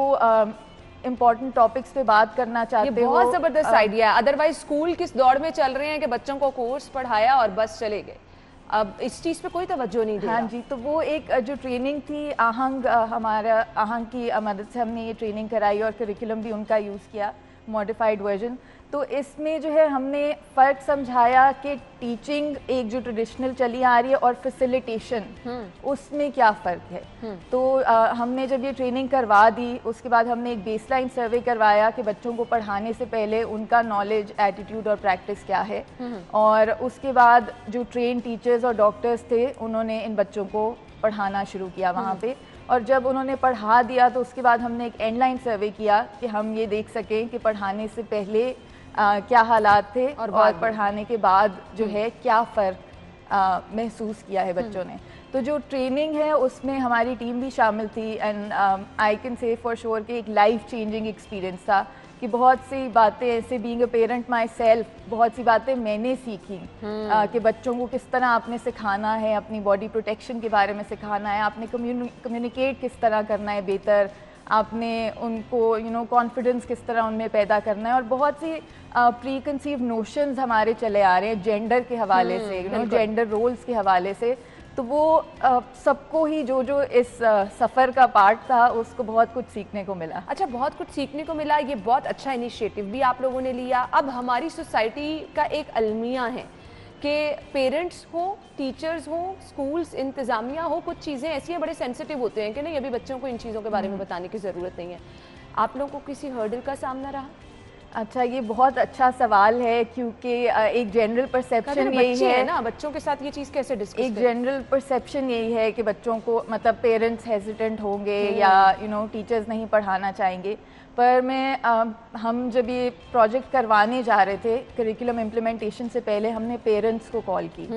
इम्पॉर्टेंट टॉपिक्स पे बात करना चाहते हो, ये बहुत ज़बरदस्त आइडिया है। अदरवाइज स्कूल किस दौड़ में चल रहे हैं कि बच्चों को कोर्स पढ़ाया और बस चले गए, अब इस चीज़ पे कोई तवज्जो नहीं दे रहा। हाँ जी, तो वो एक जो ट्रेनिंग थी आहंग, हमारा आहंग की मदद से हमने ये ट्रेनिंग कराई और करिकुलम भी उनका यूज़ किया, मॉडिफाइड वर्जन। तो इसमें जो है हमने फ़र्क समझाया कि टीचिंग एक जो ट्रेडिशनल चली आ रही है और फैसिलिटेशन उसमें क्या फ़र्क है। तो हमने जब ये ट्रेनिंग करवा दी, उसके बाद हमने एक बेसलाइन सर्वे करवाया कि बच्चों को पढ़ाने से पहले उनका नॉलेज, एटीट्यूड और प्रैक्टिस क्या है। और उसके बाद जो ट्रेन टीचर्स और डॉक्टर्स थे उन्होंने इन बच्चों को पढ़ाना शुरू किया वहाँ पे। और जब उन्होंने पढ़ा दिया तो उसके बाद हमने एक एंड लाइन सर्वे किया कि हम ये देख सकें कि पढ़ाने से पहले क्या हालात थे और पढ़ाने के बाद जो है क्या फ़र्क महसूस किया है बच्चों ने। तो जो ट्रेनिंग है उसमें हमारी टीम भी शामिल थी, and I can say for sure कि एक लाइफ चेंजिंग एक्सपीरियंस था कि बहुत सी बातें ऐसे, being a parent my self, बहुत सी बातें मैंने सीखी कि बच्चों को किस तरह आपने सिखाना है, अपनी बॉडी प्रोटेक्शन के बारे में सिखाना है, आपने कम्युनिकेट किस तरह करना है बेहतर, आपने उनको कॉन्फिडेंस किस तरह उनमें पैदा करना है। और बहुत सी प्री कंसीव नोशंस हमारे चले आ रहे हैं जेंडर के हवाले से, जेंडर रोल्स के हवाले से। तो वो सबको ही जो इस सफ़र का पार्ट था उसको बहुत कुछ सीखने को मिला। अच्छा, बहुत कुछ सीखने को मिला, ये बहुत अच्छा इनिशिएटिव भी आप लोगों ने लिया। अब हमारी सोसाइटी का एक अलमिया है कि पेरेंट्स हो, टीचर्स हो, स्कूल्स, इंतज़ामिया हो, कुछ चीज़ें ऐसी हैं बड़े सेंसिटिव होते हैं कि नहीं अभी बच्चों को इन चीज़ों के बारे में बताने की ज़रूरत नहीं है। आप लोगों को किसी हर्डल का सामना रहा? अच्छा, ये बहुत अच्छा सवाल है, क्योंकि एक जनरल परसेप्शन यही है ना, बच्चों के साथ ये चीज़ कैसे डिस्कस एक जनरल परसेप्शन यही है कि बच्चों को मतलब पेरेंट्स हेजिटेंट होंगे या टीचर्स नहीं पढ़ाना चाहेंगे। पर हम जब ये प्रोजेक्ट करवाने जा रहे थे, करिकुलम इम्प्लीमेंटेशन से पहले हमने पेरेंट्स को कॉल की।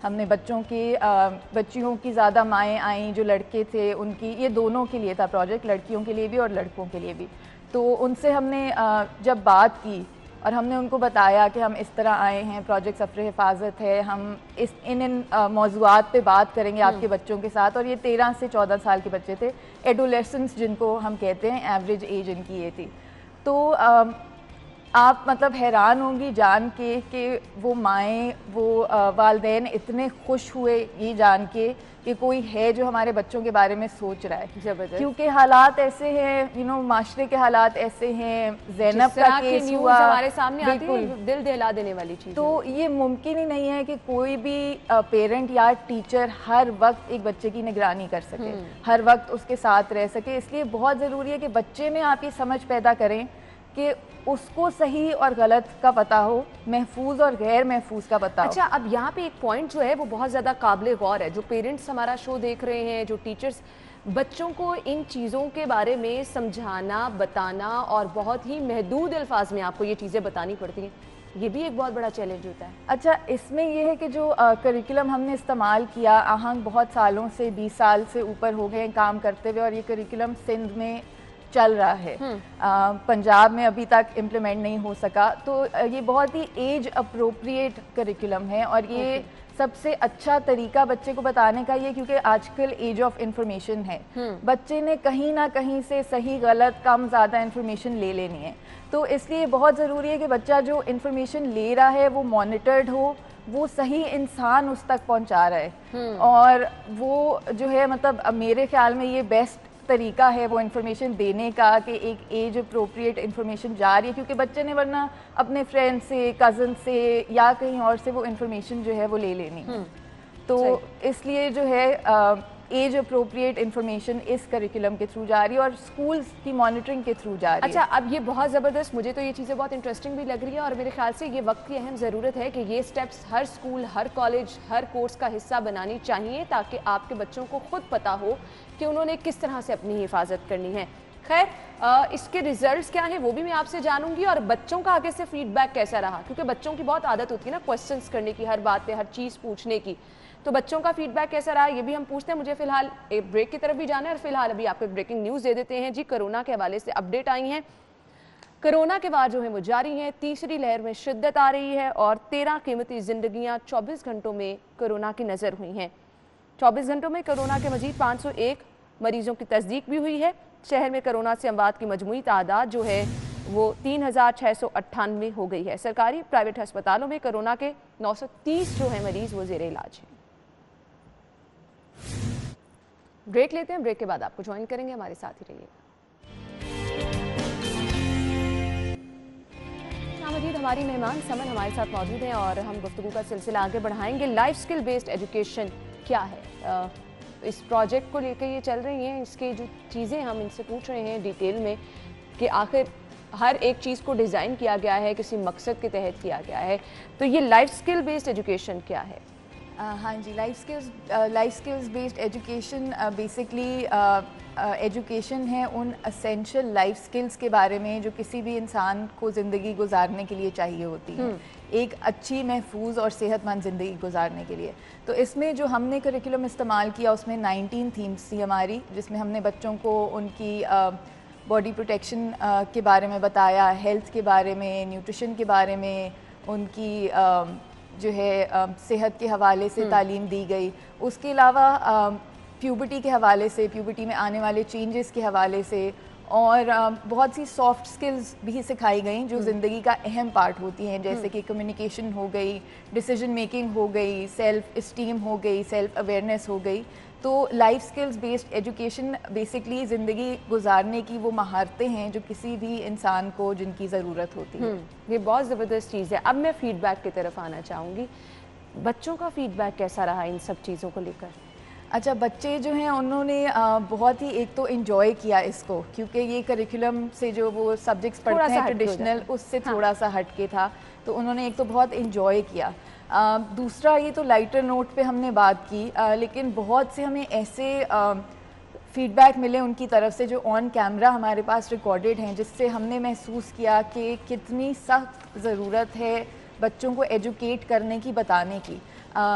हमने बच्चियों की ज़्यादा माएँ आईं, जो लड़के थे उनकी, ये दोनों के लिए था प्रोजेक्ट, लड़कियों के लिए भी और लड़कों के लिए भी। तो उनसे हमने जब बात की और हमने उनको बताया कि हम इस तरह आए हैं, प्रोजेक्ट सफ़र हिफाजत है, हम इन मौज़ूआत पे बात करेंगे आपके बच्चों के साथ। और ये 13 से 14 साल के बच्चे थे, एडोलेसेंस जिनको हम कहते हैं, एवरेज एज इनकी ये थी। तो आप मतलब हैरान होंगी जान के कि वो माएँ, वो वालिदैन इतने खुश हुए ये जान के कि कोई है जो हमारे बच्चों के बारे में सोच रहा है। जबरदस्त, क्योंकि हालात ऐसे हैं, माशरे के हालात ऐसे हैं, ज़ैनब का केस हुआ हमारे सामने आती है, दिल दहला देने वाली चीज़। तो ये मुमकिन ही नहीं है कि कोई भी पेरेंट या टीचर हर वक्त एक बच्चे की निगरानी कर सके, हर वक्त उसके साथ रह सके। इसलिए बहुत ज़रूरी है कि बच्चे में आप ये समझ पैदा करें कि उसको सही और गलत का पता हो, महफूज और गैर महफूज का पता हो। अच्छा, अब यहाँ पे एक पॉइंट जो है वो बहुत ज़्यादा काबिल गौर है। जो पेरेंट्स हमारा शो देख रहे हैं, जो टीचर्स, बच्चों को इन चीज़ों के बारे में समझाना, बताना और बहुत ही महदूद अल्फाज में आपको ये चीज़ें बतानी पड़ती हैं, ये भी एक बहुत बड़ा चैलेंज होता है। अच्छा, इसमें यह है कि जो करिकुलम हमने इस्तेमाल किया, आहंग बहुत सालों से, 20 साल से ऊपर हो गए काम करते हुए, और ये करिकुलम सिंध में चल रहा है, पंजाब में अभी तक इम्प्लीमेंट नहीं हो सका। तो ये बहुत ही एज अप्रोप्रिएट करिकुलम है, और ये सबसे अच्छा तरीका बच्चे को बताने का ये, क्योंकि आजकल एज ऑफ इंफॉर्मेशन है, बच्चे ने कहीं ना कहीं से सही गलत कम ज़्यादा इंफॉर्मेशन ले लेनी है। तो इसलिए बहुत ज़रूरी है कि बच्चा जो इंफॉर्मेशन ले रहा है वो मॉनिटर्ड हो, वो सही इंसान उस तक पहुंचा रहा है, और वो जो है मतलब मेरे ख्याल में ये बेस्ट طریقہ ہے وہ انفارمیشن دینے کا کہ ایک ایج اپروپریٹ انفارمیشن جا رہی ہے، کیونکہ بچے نے ورنہ اپنے فرینڈ سے، کزن سے یا کہیں اور سے وہ انفارمیشن جو ہے وہ لے لینی ہے. تو اس لیے جو ہے ایج اپروپریٹ انفارمیشن اس کریکولم کے تھرو جا رہی ہے اور اسکولس کی مانیٹرنگ کے تھرو جا رہی ہے. اچھا، اب یہ بہت زبردست، مجھے تو یہ چیزیں بہت انٹرسٹنگ بھی لگ رہی ہے اور میرے خیال سے یہ وقت کی اہم ضرورت ہے کہ یہ سٹیپس ہر اسکول، ہر کالج، ہر کورس کا حصہ بنانی چاہیے تاکہ آپ کے بچوں کو خود پتہ ہو کہ انہوں نے کس طرح سے اپنی حفاظت کرنی ہے. خیر، اس کے ریزلٹس کیا ہیں وہ بھی میں آپ سے جانوں گی، اور بچوں کا آگے سے فیڈ بیک کیسا رہا، کیونکہ بچوں کی بہت عادت ہوتی ہے نا کویسچنس کرنے کی، ہر بات پہ ہر چیز پوچھنے کی. تو بچوں کا فیڈ بیک کیسا رہا یہ بھی ہم پوچھتے ہیں. مجھے فی الحال ایک بریک کی طرف بھی جانا ہے اور فی الحال ابھی آپ کو بریکنگ نیوز دے دیتے ہیں. جی، کرونا کے حوالے سے اپڈیٹ آئی ہیں. کرونا کے وار جو ہیں وہ جاری ہیں، تیسری لہر میں شدت آ رہی ہے اور 13 قیمتی زندگیاں 24 گھنٹوں میں کرونا کی نظر ہوئی ہیں. 24 گھنٹوں میں کرونا کے مزید 501 مریضوں کی تصدیق بھی ہوئی ہے. شہر میں کرونا سے اموات کی مجموعی تعداد جو ہے وہ 3698 ہو گئی ہے. سرکاری پرائیویٹ ہسپتالوں میں کرونا کے 930 جو ہیں مریض وہ زیر علاج ہیں. بریک لیتے ہیں، بریک کے بعد آپ کو جوائن کریں گے، ہمارے ساتھ ہی رہیے. مزید ہماری مہمان سمن ہمارے ساتھ موجود ہیں اور ہم گفتگو کا سلسلہ آگے بڑھائیں گے. لائف سکل بیسڈ ایجوکیشن کیا ہے؟ اس پروجیکٹ کو لے کے یہ چل رہی ہیں، اس کے جو چیزیں ہم ان سے پوچھ رہے ہیں ڈیٹیل میں کہ آخر ہر ایک چیز کو ڈیزائن کیا گیا ہے، کسی مقصد کے تحت کیا گیا ہے. تو یہ لائف سکل بیسڈ ایجوکیشن کیا ہے؟ ہاں جی، life skills based education basically education ہے ان اسینشل لائف سکلز کے بارے میں جو کسی بھی انسان کو زندگی گزارنے کے لیے چاہیے ہوتی ہے، ایک اچھی، محفوظ اور صحت مند زندگی گزارنے کے لیے. تو اس میں جو ہم نے کریکولم استعمال کیا اس میں 19 تھیمز تھی ہماری، جس میں ہم نے بچوں کو ان کی باڈی پروٹیکشن کے بارے میں بتایا، ہیلتھ کے بارے میں، نیوٹریشن کے بارے میں، ان کی جو ہے صحت کے حوالے سے تعلیم دی گئی. اس کے علاوہ پیوبرٹی کے حوالے سے، پیوبرٹی میں آنے والے چینجز کے حوالے سے، اور بہت سی سافٹ سکلز بھی سکھائی گئیں جو زندگی کا اہم پارٹ ہوتی ہیں، جیسے کہ کمیونیکیشن ہو گئی، ڈیسیجن میکنگ ہو گئی، سیلف اسٹیم ہو گئی، سیلف اویئرنیس ہو گئی. تو life skills based education basically زندگی گزارنے کی وہ مہارتیں ہیں جو کسی بھی انسان کو جن کی ضرورت ہوتی ہے. یہ بہت زبردست چیز ہے. اب میں فیڈ بیک کی طرف آنا چاہوں گی. بچوں کا فیڈ بیک کیسا رہا ان سب چیزوں کو لے کر؟ اچھا، بچے جو ہیں انہوں نے بہت ہی ایک تو انجوائے کیا اس کو، کیونکہ یہ کریکولم سے جو وہ سبجیکٹس پڑھتے ہیں ٹریڈیشنل اس سے تھوڑا سا ہٹ کے تھا، تو انہوں نے ایک تو بہت انجوائے کیا. دوسرا یہ تو لائٹر نوٹ پہ ہم نے بات کی، لیکن بہت سے ہمیں ایسے فیڈ بیک ملے ان کی طرف سے جو آن کیمرہ ہمارے پاس ریکارڈڈ ہیں، جس سے ہم نے محسوس کیا کہ کتنی سخت ضرورت ہے بچوں کو ایجوکیٹ کرنے کی، بتانے کی.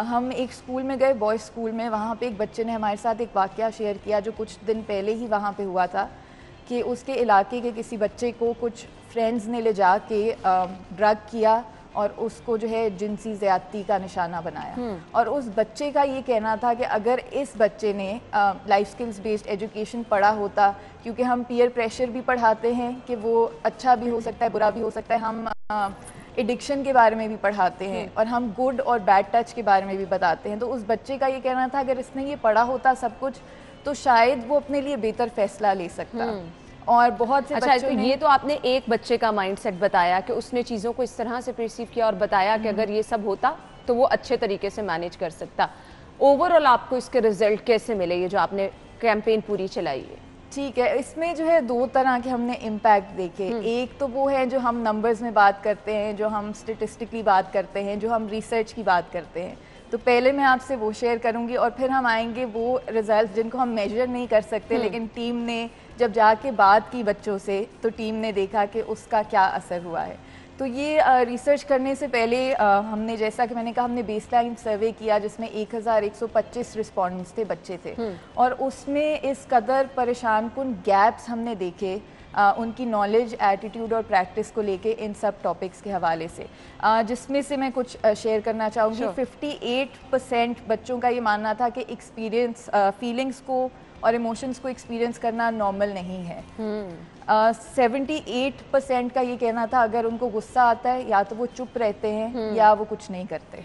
ہم ایک اسکول میں گئے، بوائز اسکول میں، وہاں پہ ایک بچے نے ہمارے ساتھ ایک واقعہ شیئر کیا جو کچھ دن پہلے ہی وہاں پہ ہوا تھا، کہ اس کے علاقے کے کسی بچے کو کچھ فرینڈز نے لے جا کے ڈرگ کیا اور اس کو جو ہے جنسی زیادتی کا نشانہ بنایا. اور اس بچے کا یہ کہنا تھا کہ اگر اس بچے نے لائف سکلز بیسڈ ایجوکیشن پڑھا ہوتا، کیونکہ ہم پیئر پریشر بھی پڑھاتے ہیں کہ وہ اچھا بھی ہو سکتا ہے، برا بھی ہو سکتا ہے، ہم ایڈکشن کے بارے میں بھی پڑھاتے ہیں اور ہم گڈ اور بیڈ ٹچ کے بارے میں بھی بتاتے ہیں. تو اس بچے کا یہ کہنا تھا اگر اس نے یہ پڑھا ہوتا سب کچھ تو شاید وہ اپنے لیے بہتر فیصلہ لے سکتا. اور بہت سے اچھا، یہ تو آپ نے ایک بچے کا مائنڈ سیٹ بتایا کہ اس نے چیزوں کو اس طرح سے پرسیو کیا اور بتایا کہ اگر یہ سب ہوتا تو وہ اچھے طریقے سے مینیج کر سکتا. اوور آل آپ کو اس کے رزلٹ کیسے ملے یہ جو آپ نے کیمپین پوری چلائی ہے؟ ٹھیک ہے، اس میں جو ہے دو طرح کے ہم نے امپیکٹ دیکھے. ایک تو وہ ہے جو ہم نمبرز میں بات کرتے ہیں، جو ہم اسٹیٹسٹکلی بات کرتے ہیں، جو ہم ریسرچ کی بات کرتے ہیں. تو پہلے میں آپ سے وہ شیئر کروں گی اور پھر ہم آئیں گے وہ ریزلٹس جن کو ہم میجر نہیں کر سکتے، لیکن ٹیم نے جب جا کے بات کی بچوں سے تو ٹیم نے دیکھا کہ اس کا کیا اثر ہوا ہے. تو یہ ریسرچ کرنے سے پہلے ہم نے، جیسا کہ میں نے کہا، ہم نے بیس لائن سروے کیا جس میں 1125 رسپونڈنٹس تھے، بچے تھے، اور اس میں اس قدر پریشان کن گیپس ہم نے دیکھے ان کی نالج، ایٹیٹیوڈ اور پریکٹس کو لے کے ان سب ٹاپکس کے حوالے سے، جس میں سے میں کچھ شیئر کرنا چاہوں گی. 58% بچوں کا یہ ماننا تھا کہ ایکسپیرینس، فیلنگس کو اور ایموشنز کو ایکسپیرینس کرنا نارمل نہیں ہے. 78% کا یہ کہنا تھا اگر ان کو غصہ آتا ہے یا تو وہ چپ رہتے ہیں یا وہ کچھ نہیں کرتے.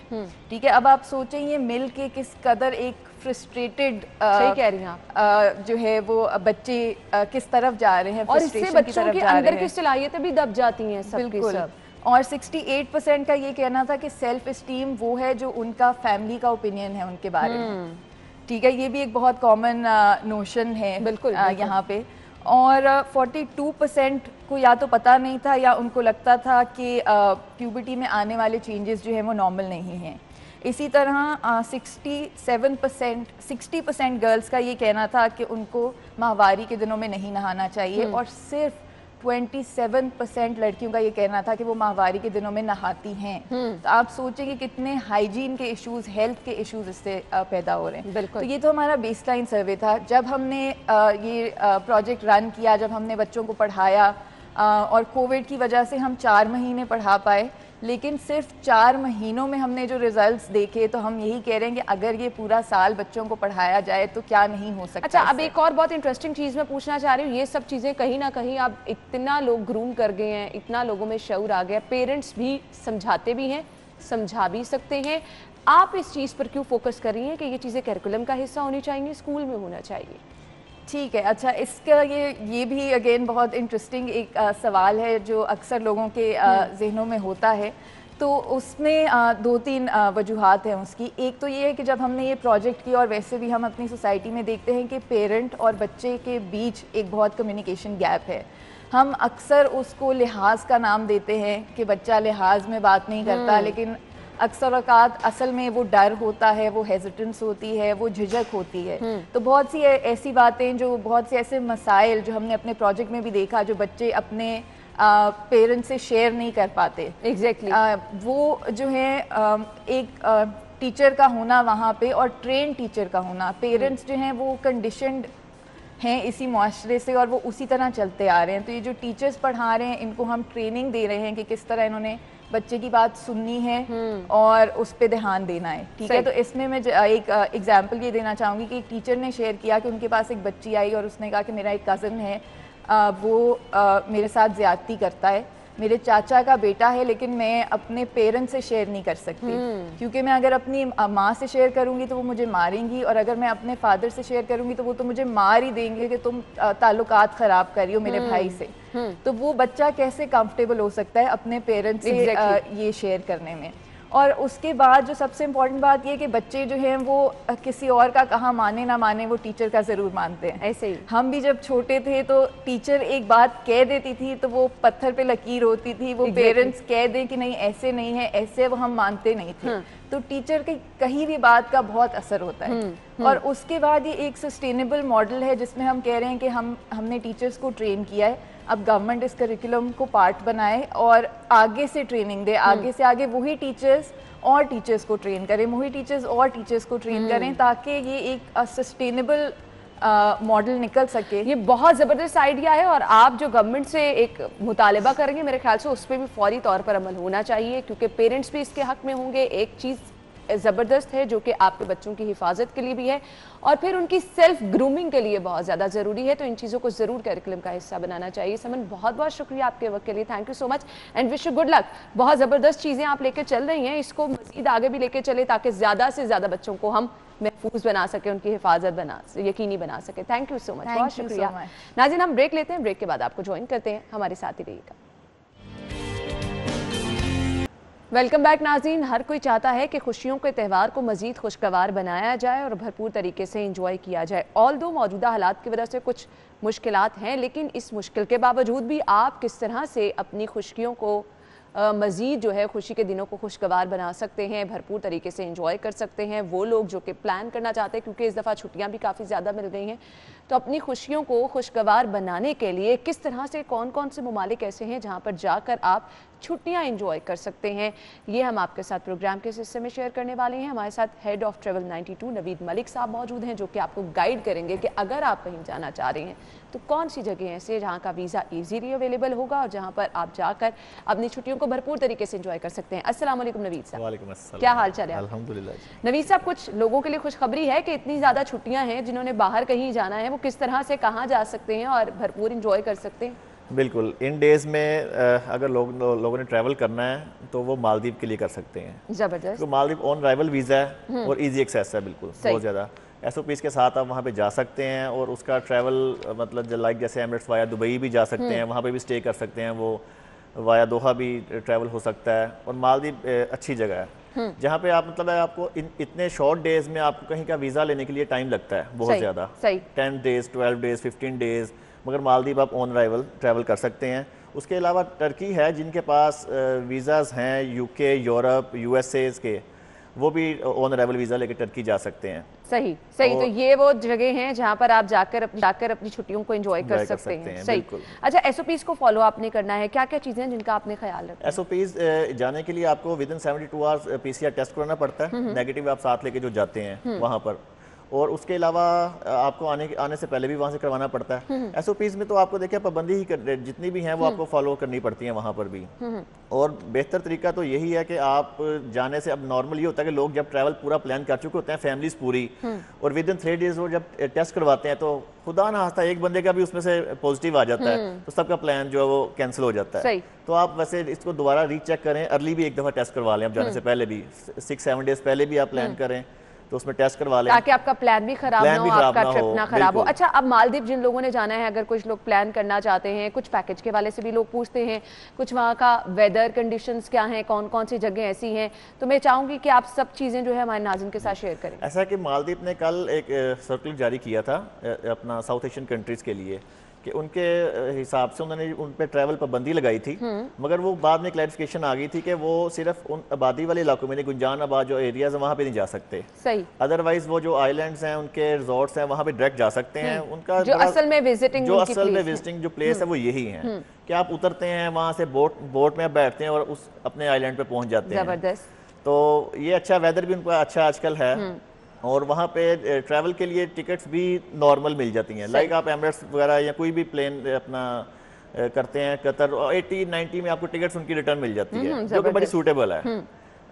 ٹھیک ہے, اب آپ سوچیں یہ مل کے کس قدر ایک فرسٹریٹڈ صحیح کہہ رہی ہیں آپ جو ہے وہ بچے کس طرف جا رہے ہیں, اور اس سے بچوں کے اندر کی صلاحیتیں بھی دب جاتی ہیں سب کی سب. اور 68% کا یہ کہنا تھا کہ سیلف اسٹیم وہ ہے جو ان کا فیملی کا اوپینین ہے ان کے بارے میں. ٹھیک ہے, یہ بھی ایک بہت کامن نوشن ہے بالکل یہاں پہ. اور 42% کو یا تو پتہ نہیں تھا یا ان کو لگتا تھا کہ پیوبرٹی میں آنے والے چینجز جو ہیں وہ نارمل نہیں ہیں. اسی طرح 60% گرلز کا یہ کہنا تھا کہ ان کو ماہواری کے دنوں میں نہیں نہانا چاہیے, اور صرف 27% لڑکیوں کا یہ کہنا تھا کہ وہ ماہواری کے دنوں میں نہاتی ہیں. تو آپ سوچیں کہ کتنے ہائیجین کے ایشوز, ہیلتھ کے ایشوز اس سے پیدا ہو رہے ہیں. بالکل. تو یہ تو ہمارا بیس لائن سروے تھا. جب ہم نے یہ پروجیکٹ رن کیا, جب ہم نے بچوں کو پڑھایا, اور کووڈ کی وجہ سے ہم 4 مہینے پڑھا پائے, لیکن صرف 4 مہینوں میں ہم نے جو ریزلٹس دیکھے تو ہم یہی کہہ رہے ہیں کہ اگر یہ پورا سال بچوں کو پڑھایا جائے تو کیا نہیں ہو سکتا. اچھا, اب ایک اور بہت انٹرسٹنگ چیز میں پوچھنا چاہ رہی ہوں, یہ سب چیزیں کہیں نہ کہیں اب اتنا لوگ گروم کر گئے ہیں, اتنا لوگوں میں شعور آ گیا, پیرنٹس بھی سمجھاتے بھی ہیں, سمجھا بھی سکتے ہیں, آپ اس چیز پر کیوں فوکس کر رہی ہیں کہ یہ چیزیں کیریکولم کا حصہ ہونی چاہیے, اسکول میں ہونا چاہیے؟ ٹھیک ہے, اچھا اس کا یہ بھی اگین بہت انٹرسٹنگ ایک سوال ہے جو اکثر لوگوں کے ذہنوں میں ہوتا ہے. تو اس میں 2-3 وجوہات ہیں اس کی. ایک تو یہ ہے کہ جب ہم نے یہ پروجیکٹ کیا, اور ویسے بھی ہم اپنی سوسائٹی میں دیکھتے ہیں کہ پیرنٹ اور بچے کے بیچ ایک بہت کمیونیکیشن گیپ ہے. ہم اکثر اس کو لحاظ کا نام دیتے ہیں کہ بچہ لحاظ میں بات نہیں کرتا, لیکن اکثر اوقات اصل میں وہ ڈر ہوتا ہے, وہ ہیزیٹنس ہوتی ہے, وہ جھجک ہوتی ہے. تو بہت سی ایسی باتیں, جو بہت سے ایسے مسائل جو ہم نے اپنے پروجیکٹ میں بھی دیکھا, جو بچے اپنے پیرنٹ سے شیئر نہیں کر پاتے. ایگزیکٹلی. وہ جو ہے ایک ٹیچر کا ہونا وہاں پہ, اور ٹرین ٹیچر کا ہونا. پیرنٹس جو ہیں وہ کنڈیشنڈ ہیں اسی معاشرے سے, اور وہ اسی طرح چلتے آ رہے ہیں. تو یہ جو ٹیچرز پڑھا رہے ہیں, ان کو ہم ٹریننگ دے رہے ہیں کہ کس طرح انہوں نے بچے کی بات سننی ہے اور اس پہ دھیان دینا ہے. ٹھیک ہے, تو اس میں ایک ایگزامپل یہ دینا چاہوں گی کہ ایک ٹیچر نے شیئر کیا کہ ان کے پاس ایک بچی آئی اور اس نے کہا کہ میرا ایک کزن ہے, وہ میرے ساتھ زیادتی کرتا ہے, میرے چاچا کا بیٹا ہے, لیکن میں اپنے پیرنٹ سے شیئر نہیں کر سکتی, کیونکہ میں اگر اپنی ماں سے شیئر کروں گی تو وہ مجھے ماریں گی, اور اگر میں اپنے فادر سے شیئر کروں گی تو وہ تو مجھے مار ہی دیں گے کہ تم تعلقات خراب کر رہی ہو میرے بھائی سے. تو وہ بچہ کیسے کمفرٹیبل ہو سکتا ہے اپنے پیرنٹ سے یہ شیئر کرنے میں. اور اس کے بعد جو سب سے امپورٹنٹ بات یہ کہ بچے جو ہیں وہ کسی اور کا کہاں مانے نہ مانے, وہ ٹیچر کا ضرور مانتے ہیں. ایسے ہی ہم بھی جب چھوٹے تھے تو ٹیچر ایک بات کہہ دیتی تھی تو وہ پتھر پہ لکیر ہوتی تھی, وہ پیرنٹس کہہ دیں کہ نہیں ایسے نہیں ہے, ایسے وہ ہم مانتے نہیں تھے. تو ٹیچر کی کہیں بھی بات کا بہت اثر ہوتا ہے. اور اس کے بعد یہ ایک سسٹینیبل ماڈل ہے جس میں ہم کہہ رہے ہیں کہ ہم نے ٹیچرز کو ٹرین کیا ہے, اب گورنمنٹ اس کریکولم کو پارٹ بنائے اور آگے سے ٹریننگ دے, آگے سے آگے وہی ٹیچرز اور ٹیچرز کو ٹرین کریں, وہی ٹیچرز اور ٹیچرز کو ٹرین کریں, تاکہ یہ ایک سسٹینیبل ماڈل نکل سکے. یہ بہت زبردست آئیڈیا ہے, اور آپ جو گورنمنٹ سے ایک مطالبہ کریں گے میرے خیال سے اس پہ بھی فوری طور پر عمل ہونا چاہیے, کیونکہ پیرنٹس بھی اس کے حق میں ہوں گے. ایک چیز زبردست ہے جو کہ آپ کے بچوں کی حفاظت کے لیے بھی ہے, اور پھر ان کی سیلف گرومنگ کے لیے بہت زیادہ ضروری ہے. تو ان چیزوں کو ضرور کریکولم کا حصہ بنانا چاہیے. سمن بہت بہت شکریہ آپ کے وقت کے لیے, thank you so much and wish you good luck. بہت زبردست چیزیں آپ لے کے چل رہی ہیں, اس کو مزید آگے بھی لے کے چلے تاکہ زیادہ سے زیادہ بچوں کو ہم محفوظ بنا سکیں, ان کی حفاظت یقینی بنا سکیں. تھینک یو سو مچ, بہت شکریہ. ناظرین ہم بریک لیتے ہیں, بریک کے بعد آپ کو جوائن کرتے ہیں, ہمارے ساتھ ہی رہیے گا. ویلکم بیک ناظرین. ہر کوئی چاہتا ہے کہ خوشیوں کے تہوار کو مزید خوشگوار بنایا جائے اور بھرپور طریقے سے انجوائے کیا جائے. آلدو موجودہ حالات کی وجہ سے کچھ مشکلات ہیں, لیکن اس مشکل کے باوجود بھی آپ کس طرح سے اپنی خوشیوں کو مزید جو ہے خوشی کے دنوں کو خوشگوار بنا سکتے ہیں, بھرپور طریقے سے انجوائے کر سکتے ہیں. وہ لوگ جو کہ پلان کرنا چاہتے ہیں, کیونکہ اس دفعہ چھٹیاں بھی کافی زیادہ مل گئی ہیں, تو اپنی خوشیوں کو خوشگوار بنانے کے لیے کس طرح سے کون کون سے ممالک ایسے ہیں جہاں پر جا کر آپ چھٹیاں انجوائے کر سکتے ہیں, یہ ہم آپ کے ساتھ پروگرام کے حصے میں شیئر کرنے والے ہیں. ہمارے ساتھ ہیڈ آف ٹریول 92 نوید ملک صاحب موجود ہیں, جو کہ آپ کو گائیڈ کریں گے کہ اگر آپ کہیں جانا چاہ رہے ہیں تو کون سی جگہ ایسے جہاں کا ویزا ایزیلی اویلیبل ہوگا اور جہاں پر آپ جا کر اپنی چھٹیوں کو بھرپور طریقے سے انجوائے کر سکتے ہیں. السلام علیکم نوید صاحب. وعلیکم السلام. کیا حال چال ہے؟ الحمدللہ. نوید صاحب, کچھ لوگوں کے لیے خوشخبری ہے کہ اتنی زیادہ چھٹیاں ہیں, جنہوں نے باہر کہیں جانا ہے وہ کس طرح سے کہاں جا سکتے ہیں اور بھرپور انجوائے کر سکتے ہیں؟ بالکل ان ڈیز میں اگر لوگوں نے ٹریول کرنا ہے تو وہ مالدیپ کے لیے کر سکتے ہیں. زبردست. تو مالدیپ آن رائیول ویزا ہے اور ایزی ایکسیس ہے بالکل بہت زیادہ. ایس او پیز کے ساتھ آپ وہاں پہ جا سکتے ہیں اور اس کا ٹریول مطلب لائک جیسے ایمریٹس وایا دبئی بھی جا سکتے ہیں, وہاں پہ بھی اسٹے کر سکتے ہیں, وہ وایا دوحہ بھی ٹریول ہو سکتا ہے. اور مالدیپ اچھی جگہ ہے جہاں پہ آپ مطلب آپ کو اتنے شارٹ ڈیز میں آپ کو کہیں کا ویزا لینے کے لیے ٹائم لگتا ہے بہت زیادہ, 10 days 12 days 15 days, مگر مالدیپ آپ آن رائیول ٹریول کر سکتے ہیں. اس کے علاوہ ٹرکی ہے جن کے پاس ویزاز ہیں یو کے, یورپ, یو ایس اے کے, وہ بھی آن رائیول ویزا لے کے ٹرکی جا سکتے ہیں. صحیح. تو یہ وہ جگہ ہیں جہاں پر آپ جا کر اپنی چھٹیوں کو انجوائے کر سکتے ہیں. صحیح. اچھا ایس او پیز کو فالو آپ نے کرنا ہے, کیا کیا چیزیں ہیں جن کا آپ نے خیال رکھنا ہے؟ ایس او پیز جانے کے لیے آپ کو ودن 72 hours PCR ٹیسٹ کرانا پڑتا ہے, نیگیٹو آپ ساتھ لے کے جو جاتے ہیں وہاں پر. اور اس کے علاوہ آپ کو آنے سے پہلے بھی وہاں سے کروانا پڑتا ہے. ایس او پیز میں تو آپ کو دیکھیں پابندی ہی جتنی بھی ہیں وہ آپ کو فالو کرنی پڑتی ہیں وہاں پر بھی. اور بہتر طریقہ تو یہی ہے کہ آپ جانے سے, اب نارمل یہ ہوتا ہے کہ لوگ جب ٹریول پورا پلان کر چکے ہوتے ہیں فیملیز پوری, اور ودن 3 days وہ جب ٹیسٹ کرواتے ہیں تو خدا نہ خواستہ ایک بندے کا بھی اس میں سے پازیٹیو آ جاتا ہے تو سب کا پلان جو ہے وہ کینسل ہو جاتا ہے. تو آپ ویسے اس کو دوبارہ ری چیک کریں, ارلی بھی ایک دفعہ ٹیسٹ کروا لیں, اب جانے سے پہلے بھی 6-7 days پہلے بھی آپ پلان کریں تو اس میں ٹیسٹ کروا لیں تاکہ آپ کا پلان بھی خراب نہ ہو, آپ کا ٹرپ نہ خراب ہو. اچھا اب مالدیپ جن لوگوں نے جانا ہے, اگر کچھ لوگ پلان کرنا چاہتے ہیں, کچھ پیکج کے والے سے بھی لوگ پوچھتے ہیں, کچھ وہاں کا ویدر کنڈیشنز کیا ہیں, کون کون سی جگہیں ایسی ہیں, تو میں چاہوں گی کہ آپ سب چیزیں جو ہے ہمارے ناظرین کے ساتھ شیئر کریں. ایسا ہے کہ مالدیپ نے کل ایک سرکل جاری کیا تھا اپنا ساؤتھ ایشین کنٹریز کے لیے کہ ان کے حساب سے انہوں نے ان پہ ٹریول پابندی لگائی تھی, مگر وہ بعد میں کلیریفیکیشن آ گئی تھی کہ وہ صرف ان آبادی والے علاقوں میں, گنجان آباد جو ایریاز ہیں وہاں پہ نہیں جا سکتے. صحیح. ادروائز وہ جو آئی لینڈز ہیں, ان کے ریزورٹس ہیں, وہاں پہ ڈائریکٹ جا سکتے ہیں. ان کا جو اصل میں وزٹنگ جو پلیس ہے وہ یہی ہیں کہ آپ اترتے ہیں وہاں سے, بوٹ میں بیٹھتے ہیں اور اس اپنے آئی لینڈ پہ پہنچ جاتے ہیں. زبردست. تو یہ اچھا ویدر بھی ان کا اچھا آج کل ہے, اور وہاں پہ ٹریول کے لیے ٹکٹس بھی نارمل مل جاتی ہیں. لائک آپ ایمریٹس وغیرہ یا کوئی بھی پلین اپنا کرتے ہیں قطر, 80-90 میں آپ کو ٹکٹس ان کی ریٹرن مل جاتی ہے جو کہ بڑی سوٹیبل ہے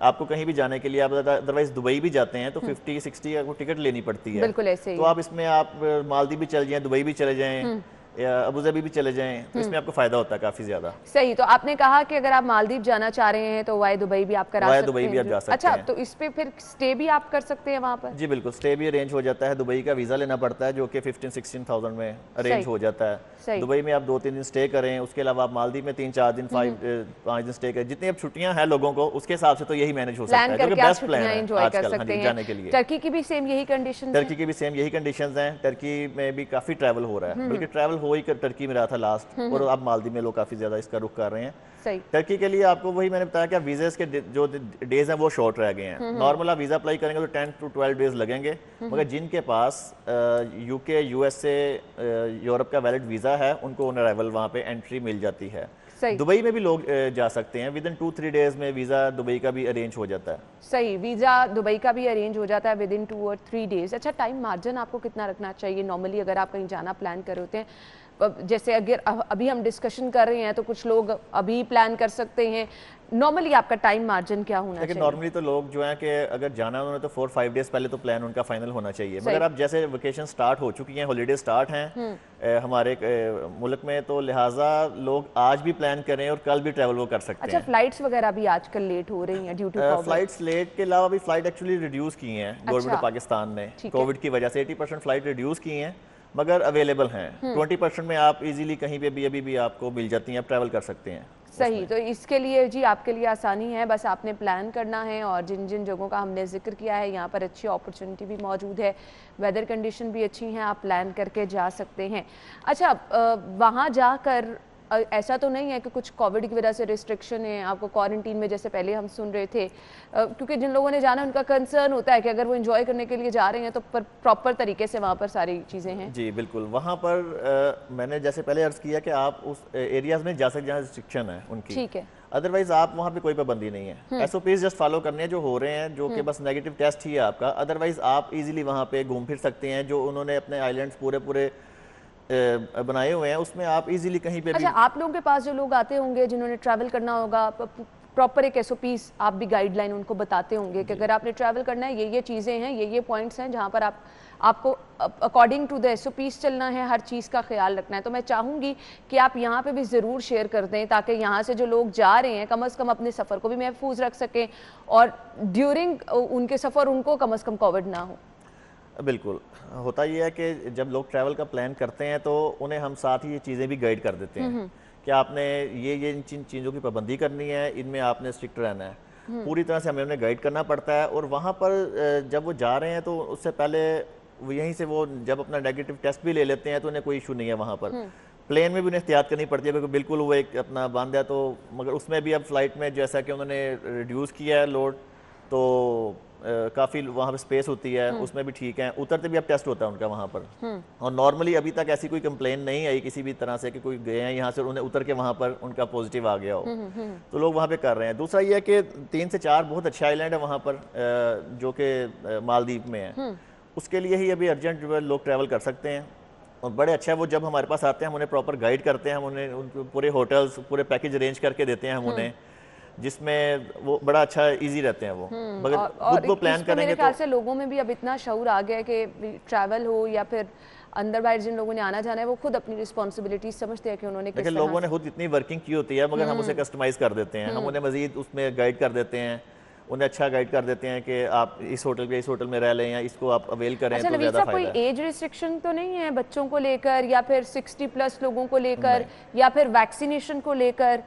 آپ کو کہیں بھی جانے کے لیے. آپ ادروائز دبئی بھی جاتے ہیں تو 50-60 آپ کو ٹکٹ لینی پڑتی ہے. بالکل ایسے ہی. تو آپ اس میں آپ مالدیپ بھی چل جائیں, دبئی بھی چلے جائیں, یا ابوظہبی بھی چلے جائیں, تو اس میں آپ کو فائدہ ہوتا ہے کافی زیادہ. صحیح. تو آپ نے کہا کہ اگر آپ مالدیپ جانا چاہ رہے ہیں تو وائے دبئی بھی آپ کرا سکتے ہیں. دبئی بھی آپ جا سکتے ہیں. اچھا تو اس پہ پھر سٹے بھی آپ کر سکتے ہیں وہاں پر؟ جی بالکل, سٹے بھی ارینج ہو جاتا ہے. دبئی کا ویزا لینا پڑتا ہے جو کہ 15-16,000 میں ارینج ہو جاتا ہے. دبئی میں آپ 2-3 دن سٹے کریں, اس کے علاوہ آپ مالدیپ میں 3-4 دن 5 دن سٹے کریں. جتنی اب چھٹیاں ہیں لوگوں کو اس کے حساب سے تو یہی مینج ہو سکتا ہے, جو کہ بیسٹ پلان ہے آج کل جانے کے لیے. ٹرکی کی بھی سیم یہی کنڈیشنز ہیں؟ ٹرکی کی بھی سیم یہی کنڈیشنز ہیں. ٹرکی میں بھی کافی ٹریول ہو رہا ہے, بلکہ ٹریول ہو ہی کر ٹرکی میں رہا تھا لاسٹ, اور اب مالدیپ میں لوگ کافی زیادہ اس کا رخ کر رہے ہیں. ٹرکی کے لیے آپ کو وہی میں نے بتایا کہ ویزاز کے جو ڈیز ہیں وہ شارٹ رہ گئے ہیں. نارمل آپ ویزا اپلائی کریں گے تو 10-12 days لگیں گے, مگر جن کے پاس یو کے, یو ایس اے, یورپ کا ویلڈ ویزا ہے ان کو آن ارائیول وہاں پہ انٹری مل جاتی ہے. دبئی میں بھی لوگ جا سکتے ہیں, ودن 2-3 days میں ویزا دبئی کا بھی ارینج ہو جاتا ہے. صحیح, ویزا دبئی کا بھی ارینج ہو جاتا ہے ودن 2 or 3 days. اچھا ٹائم مارجن آپ کو کتنا رکھنا چاہیے نارملی اگر آپ کہیں جانا پلان کر رہے ہوتے ہیں؟ جیسے اگر ابھی ہم ڈسکشن کر رہے ہیں تو کچھ لوگ ابھی پلان کر سکتے ہیں, نارملی آپ کا ٹائم مارجن کیا ہونا چاہیے؟ نارملی تو لوگ جو ہیں کہ اگر جانا انہوں نے تو 4-5 days پہلے تو پلان ان کا فائنل ہونا چاہیے. مگر اب جیسے ویکیشن سٹارٹ ہو چکی ہیں, ہالیڈے سٹارٹ ہیں ہمارے ملک میں, تو لہٰذا لوگ آج بھی پلان کریں اور کل بھی ٹریول وہ کر سکتے ہیں. اچھا فلائٹس وغیرہ بھی آج کل لیٹ ہو رہی ہیں due to covid? Flights late کے علاوہ بھی فلائٹ ایکچولی ریڈیوس کی ہیں گورنمنٹ آف پاکستان نے کووڈ کی وجہ سے. 80% فلائٹ ریڈیوس کی ہیں مگر اویلیبل ہیں. 20% میں آپ ایزیلی کہیں پہ بھی ابھی بھی آپ کو مل جاتی ہیں, آپ ٹریول کر سکتے ہیں. صحیح. تو اس کے لیے جی آپ کے لیے آسانی ہے, بس آپ نے پلان کرنا ہے, اور جن جن جگہوں کا ہم نے ذکر کیا ہے یہاں پر اچھی اپرچونٹی بھی موجود ہے, ویدر کنڈیشن بھی اچھی ہیں, آپ پلان کر کے جا سکتے ہیں. اچھا وہاں جا کر ایسا تو نہیں ہے کہ کچھ کووڈ کی وجہ سے ریسٹرکشن ہے آپ کو کوارنٹین میں, جیسے پہلے ہم سن رہے تھے, کیونکہ جن لوگوں نے جانا ان کا کنسرن ہوتا ہے کہ اگر وہ انجوائے کرنے کے لیے جا رہے ہیں تو پراپر طریقے سے وہاں پر ساری چیزیں ہیں. جی بالکل, وہاں پر میں نے جیسے پہلے عرض کیا کہ آپ اس ایریاز میں جا سکتے جہاں ریسٹرکشن ہے ان کی. ٹھیک ہے. ادروائز آپ وہاں پہ کوئی پابندی نہیں ہے. S O Ps just follow کرنے جو ہو رہے ہیں, جو کہ بس نیگیٹو ٹیسٹ ہی ہے آپ کا. ادروائز آپ ایزیلی وہاں پہ گھوم پھر سکتے ہیں, جو انہوں نے اپنے آئی لینڈس پورے بنائے ہوئے ہیں اس میں آپ ایزیلی کہیں پہ بھی. اچھا آپ لوگوں کے پاس جو لوگ آتے ہوں گے جنہوں نے ٹریول کرنا ہوگا, प्रॉपर एक SOPs आप भी गाइडलाइन उनको बताते होंगे कि अगर आपने ट्रैवल करना है ये चीज़ें हैं, ये पॉइंट्स हैं जहाँ पर आपको अकॉर्डिंग टू द SOPs चलना है, हर चीज़ का ख्याल रखना है। तो मैं चाहूँगी कि आप यहाँ पे भी ज़रूर शेयर कर दें ताकि यहाँ से जो लोग जा रहे हैं कम से कम अपने सफ़र को भी महफूज रख सकें और ड्यूरिंग उनके सफ़र उनको कम से कम कोविड ना हो। बिल्कुल, होता ये है कि जब लोग ट्रैवल का प्लान करते हैं तो उन्हें हम साथ ही ये चीज़ें भी गाइड कर देते हैं कि आपने ये इन चीज़ों की पाबंदी करनी है, इनमें आपने स्ट्रिक्ट रहना है, पूरी तरह से हमें उन्हें गाइड करना पड़ता है। और वहाँ पर जब वो जा रहे हैं तो उससे पहले वो यहीं से वो जब अपना नेगेटिव टेस्ट भी ले लेते हैं तो उन्हें कोई इशू नहीं है। वहाँ पर प्लेन में भी उन्हें एहतियात करनी पड़ती है क्योंकि बिल्कुल वो एक अपना बंद है, तो मगर उसमें भी अब फ्लाइट में जैसा कि उन्होंने रिड्यूस किया है लोड, तो काफ़ी वहाँ पे स्पेस होती है, उसमें भी ठीक है। उतरते भी अब टेस्ट होता है उनका वहाँ पर, और नॉर्मली अभी तक ऐसी कोई कंप्लेन नहीं आई किसी भी तरह से कि कोई गए हैं यहाँ से उन्हें उतर के वहाँ पर उनका पॉजिटिव आ गया हो, तो लोग वहाँ पे कर रहे हैं। दूसरा ये है कि 3 से 4 बहुत अच्छे आइलैंड है वहाँ पर जो कि मालदीव में है, उसके लिए ही अभी अर्जेंट जो है लोग ट्रैवल कर सकते हैं। और बड़े अच्छा है वो जब हमारे पास आते हैं हम उन्हें प्रॉपर गाइड करते हैं, हम उन्हें उनके पूरे होटल्स पूरे पैकेज अरेंज करके देते हैं हम उन्हें, जिसमें वो बड़ा अच्छा इजी रहते हैं वो। मगर खुद वो प्लान करेंगे मेरे ख्याल से लोगों में भी अब इतना शऊर आ गया है कि ट्रैवल हो या फिर अंदर बाहर जिन लोगों ने आना जाना है वो खुद अपनी रिस्पॉन्सिबिलिटी समझते हैं कि उन्होंने किस तरह लोगों ने खुद इतनी वर्किंग की होती है, मगर हम उसे कस्टमाइज कर देते हैं, हम उन्हें मजीद उसमें गाइड कर देते हैं, उन्हें अच्छा गाइड कर देते हैं कि आप इस होटल में रह लें या इसको आप अवेल करें। अच्छा, तो ज़्यादा कोई एज रिस्ट्रिक्शन तो नहीं है बच्चों को लेकर या फिर 60+ लोगों को लेकर या फिर वैक्सीनेशन को लेकर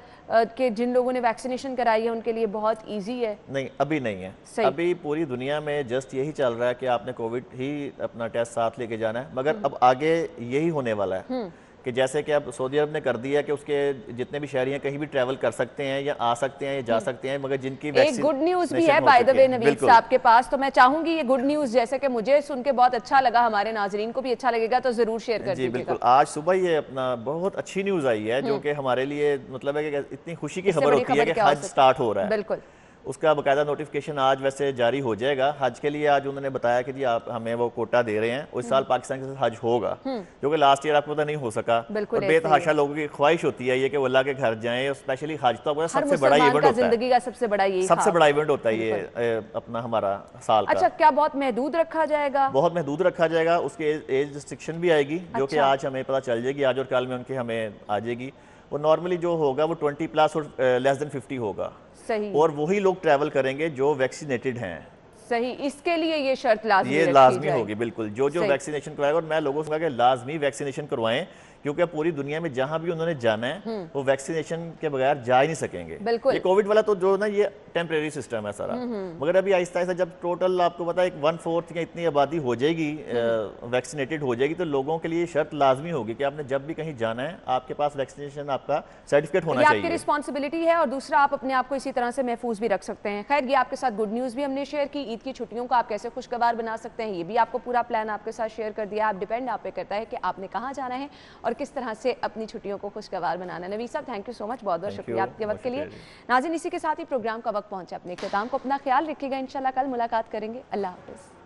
कि जिन लोगों ने वैक्सीनेशन कराई है उनके लिए बहुत इजी है? नहीं, अभी नहीं है। अभी पूरी दुनिया में जस्ट यही चल रहा है कि आपने कोविड ही अपना टेस्ट साथ लेके जाना है, मगर अब आगे यही होने वाला है कि जैसे कि अब सऊदी अरब ने कर दिया कि उसके जितने भी शहरी हैं कहीं भी ट्रैवल कर सकते हैं या आ सकते हैं या जा सकते हैं, मगर जिनकी एक गुड न्यूज़ भी है बाय द वे नवीद साहब के पास, तो मैं चाहूंगी ये गुड न्यूज़ जैसे कि मुझे सुन के बहुत अच्छा लगा, हमारे नाजरीन को भी अच्छा लगेगा, तो जरूर शेयर कर दीजिएगा। बिल्कुल, आज सुबह ये अपना बहुत अच्छी न्यूज़ आई है जो कि हमारे लिए मतलब है कि इतनी खुशी की खबर होती है कि हज स्टार्ट हो रहा है। बिल्कुल, उसका बाकायदा नोटिफिकेशन आज वैसे जारी हो जाएगा। हज के लिए आज उन्होंने बताया कि जी आप हमें वो कोटा दे रहे हैं, इस साल पाकिस्तान के साथ हज होगा, जो कि लास्ट ईयर आपको पता नहीं हो सका। और बेतहाशा लोगों की ख्वाहिश होती है ये कि वो अल्लाह के घर जाएं, और स्पेशली हज तो सबसे बड़ा इवेंट होता है, जिंदगी का सबसे बड़ा इवेंट होता है ये अपना हमारा साल का। अच्छा, क्या बहुत महदूद रखा जाएगा? बहुत महदूद रखा जाएगा, उसके एज रिस्ट्रिक्शन भी आएगी जो कि आज हमें पता चल जाएगी, आज और कल में उनके हमें आ जाएगी। और नॉर्मली जो होगा वो 20+ और लेस देन 50 होगा। सही। और वही लोग ट्रैवल करेंगे जो वैक्सीनेटेड हैं। सही, इसके लिए ये शर्त लाजमी होगी। बिल्कुल, जो वैक्सीनेशन करवाएगा, और मैं लोगों से कहा कि लाजमी वैक्सीनेशन करवाएं, क्योंकि पूरी दुनिया में जहां भी उन्होंने जाना है वो वैक्सीनेशन के बगैर जा ही नहीं सकेंगे। बिल्कुल। ये कोविड वाला तो जो ना ये टेम्परेरी सिस्टम है सारा, मगर अभी आहिस्ता आहिस्ता जब टोटल आपको पता है 1/4 या इतनी आबादी हो जाएगी वैक्सीनेटेड हो जाएगी, तो लोगों के लिए शर्त लाजमी होगी कि आपने जब भी कहीं जाना है आपके पास वैक्सीनेशन आपका सर्टिफिकेट होना चाहिए। आपकी रिस्पॉन्सिबिलिटी है, और दूसरा आप अपने आप को इसी तरह से महफूज भी रख सकते हैं। खैर, ये आपके साथ गुड न्यूज़ भी हमने शेयर की, ईद की छुट्टियों को आप कैसे खुशगवार बना सकते हैं ये भी आपको पूरा प्लान आपके साथ शेयर कर दिया। आप डिपेंड आप पे करता है कि आपने कहाँ जाना है और किस तरह से अपनी छुट्टियों को खुशगवार बनाना। नवीद साहब, थैंक यू सो मच, बहुत बहुत शुक्रिया आपके वक्त के लिए। नाज़रीन, इसी के साथ ही प्रोग्राम का वक्त पहुंचा, अपने इख्तिताम को अपना ख्याल रखिएगा, इंशाल्लाह कल मुलाकात करेंगे। अल्लाह हाफ़िज़।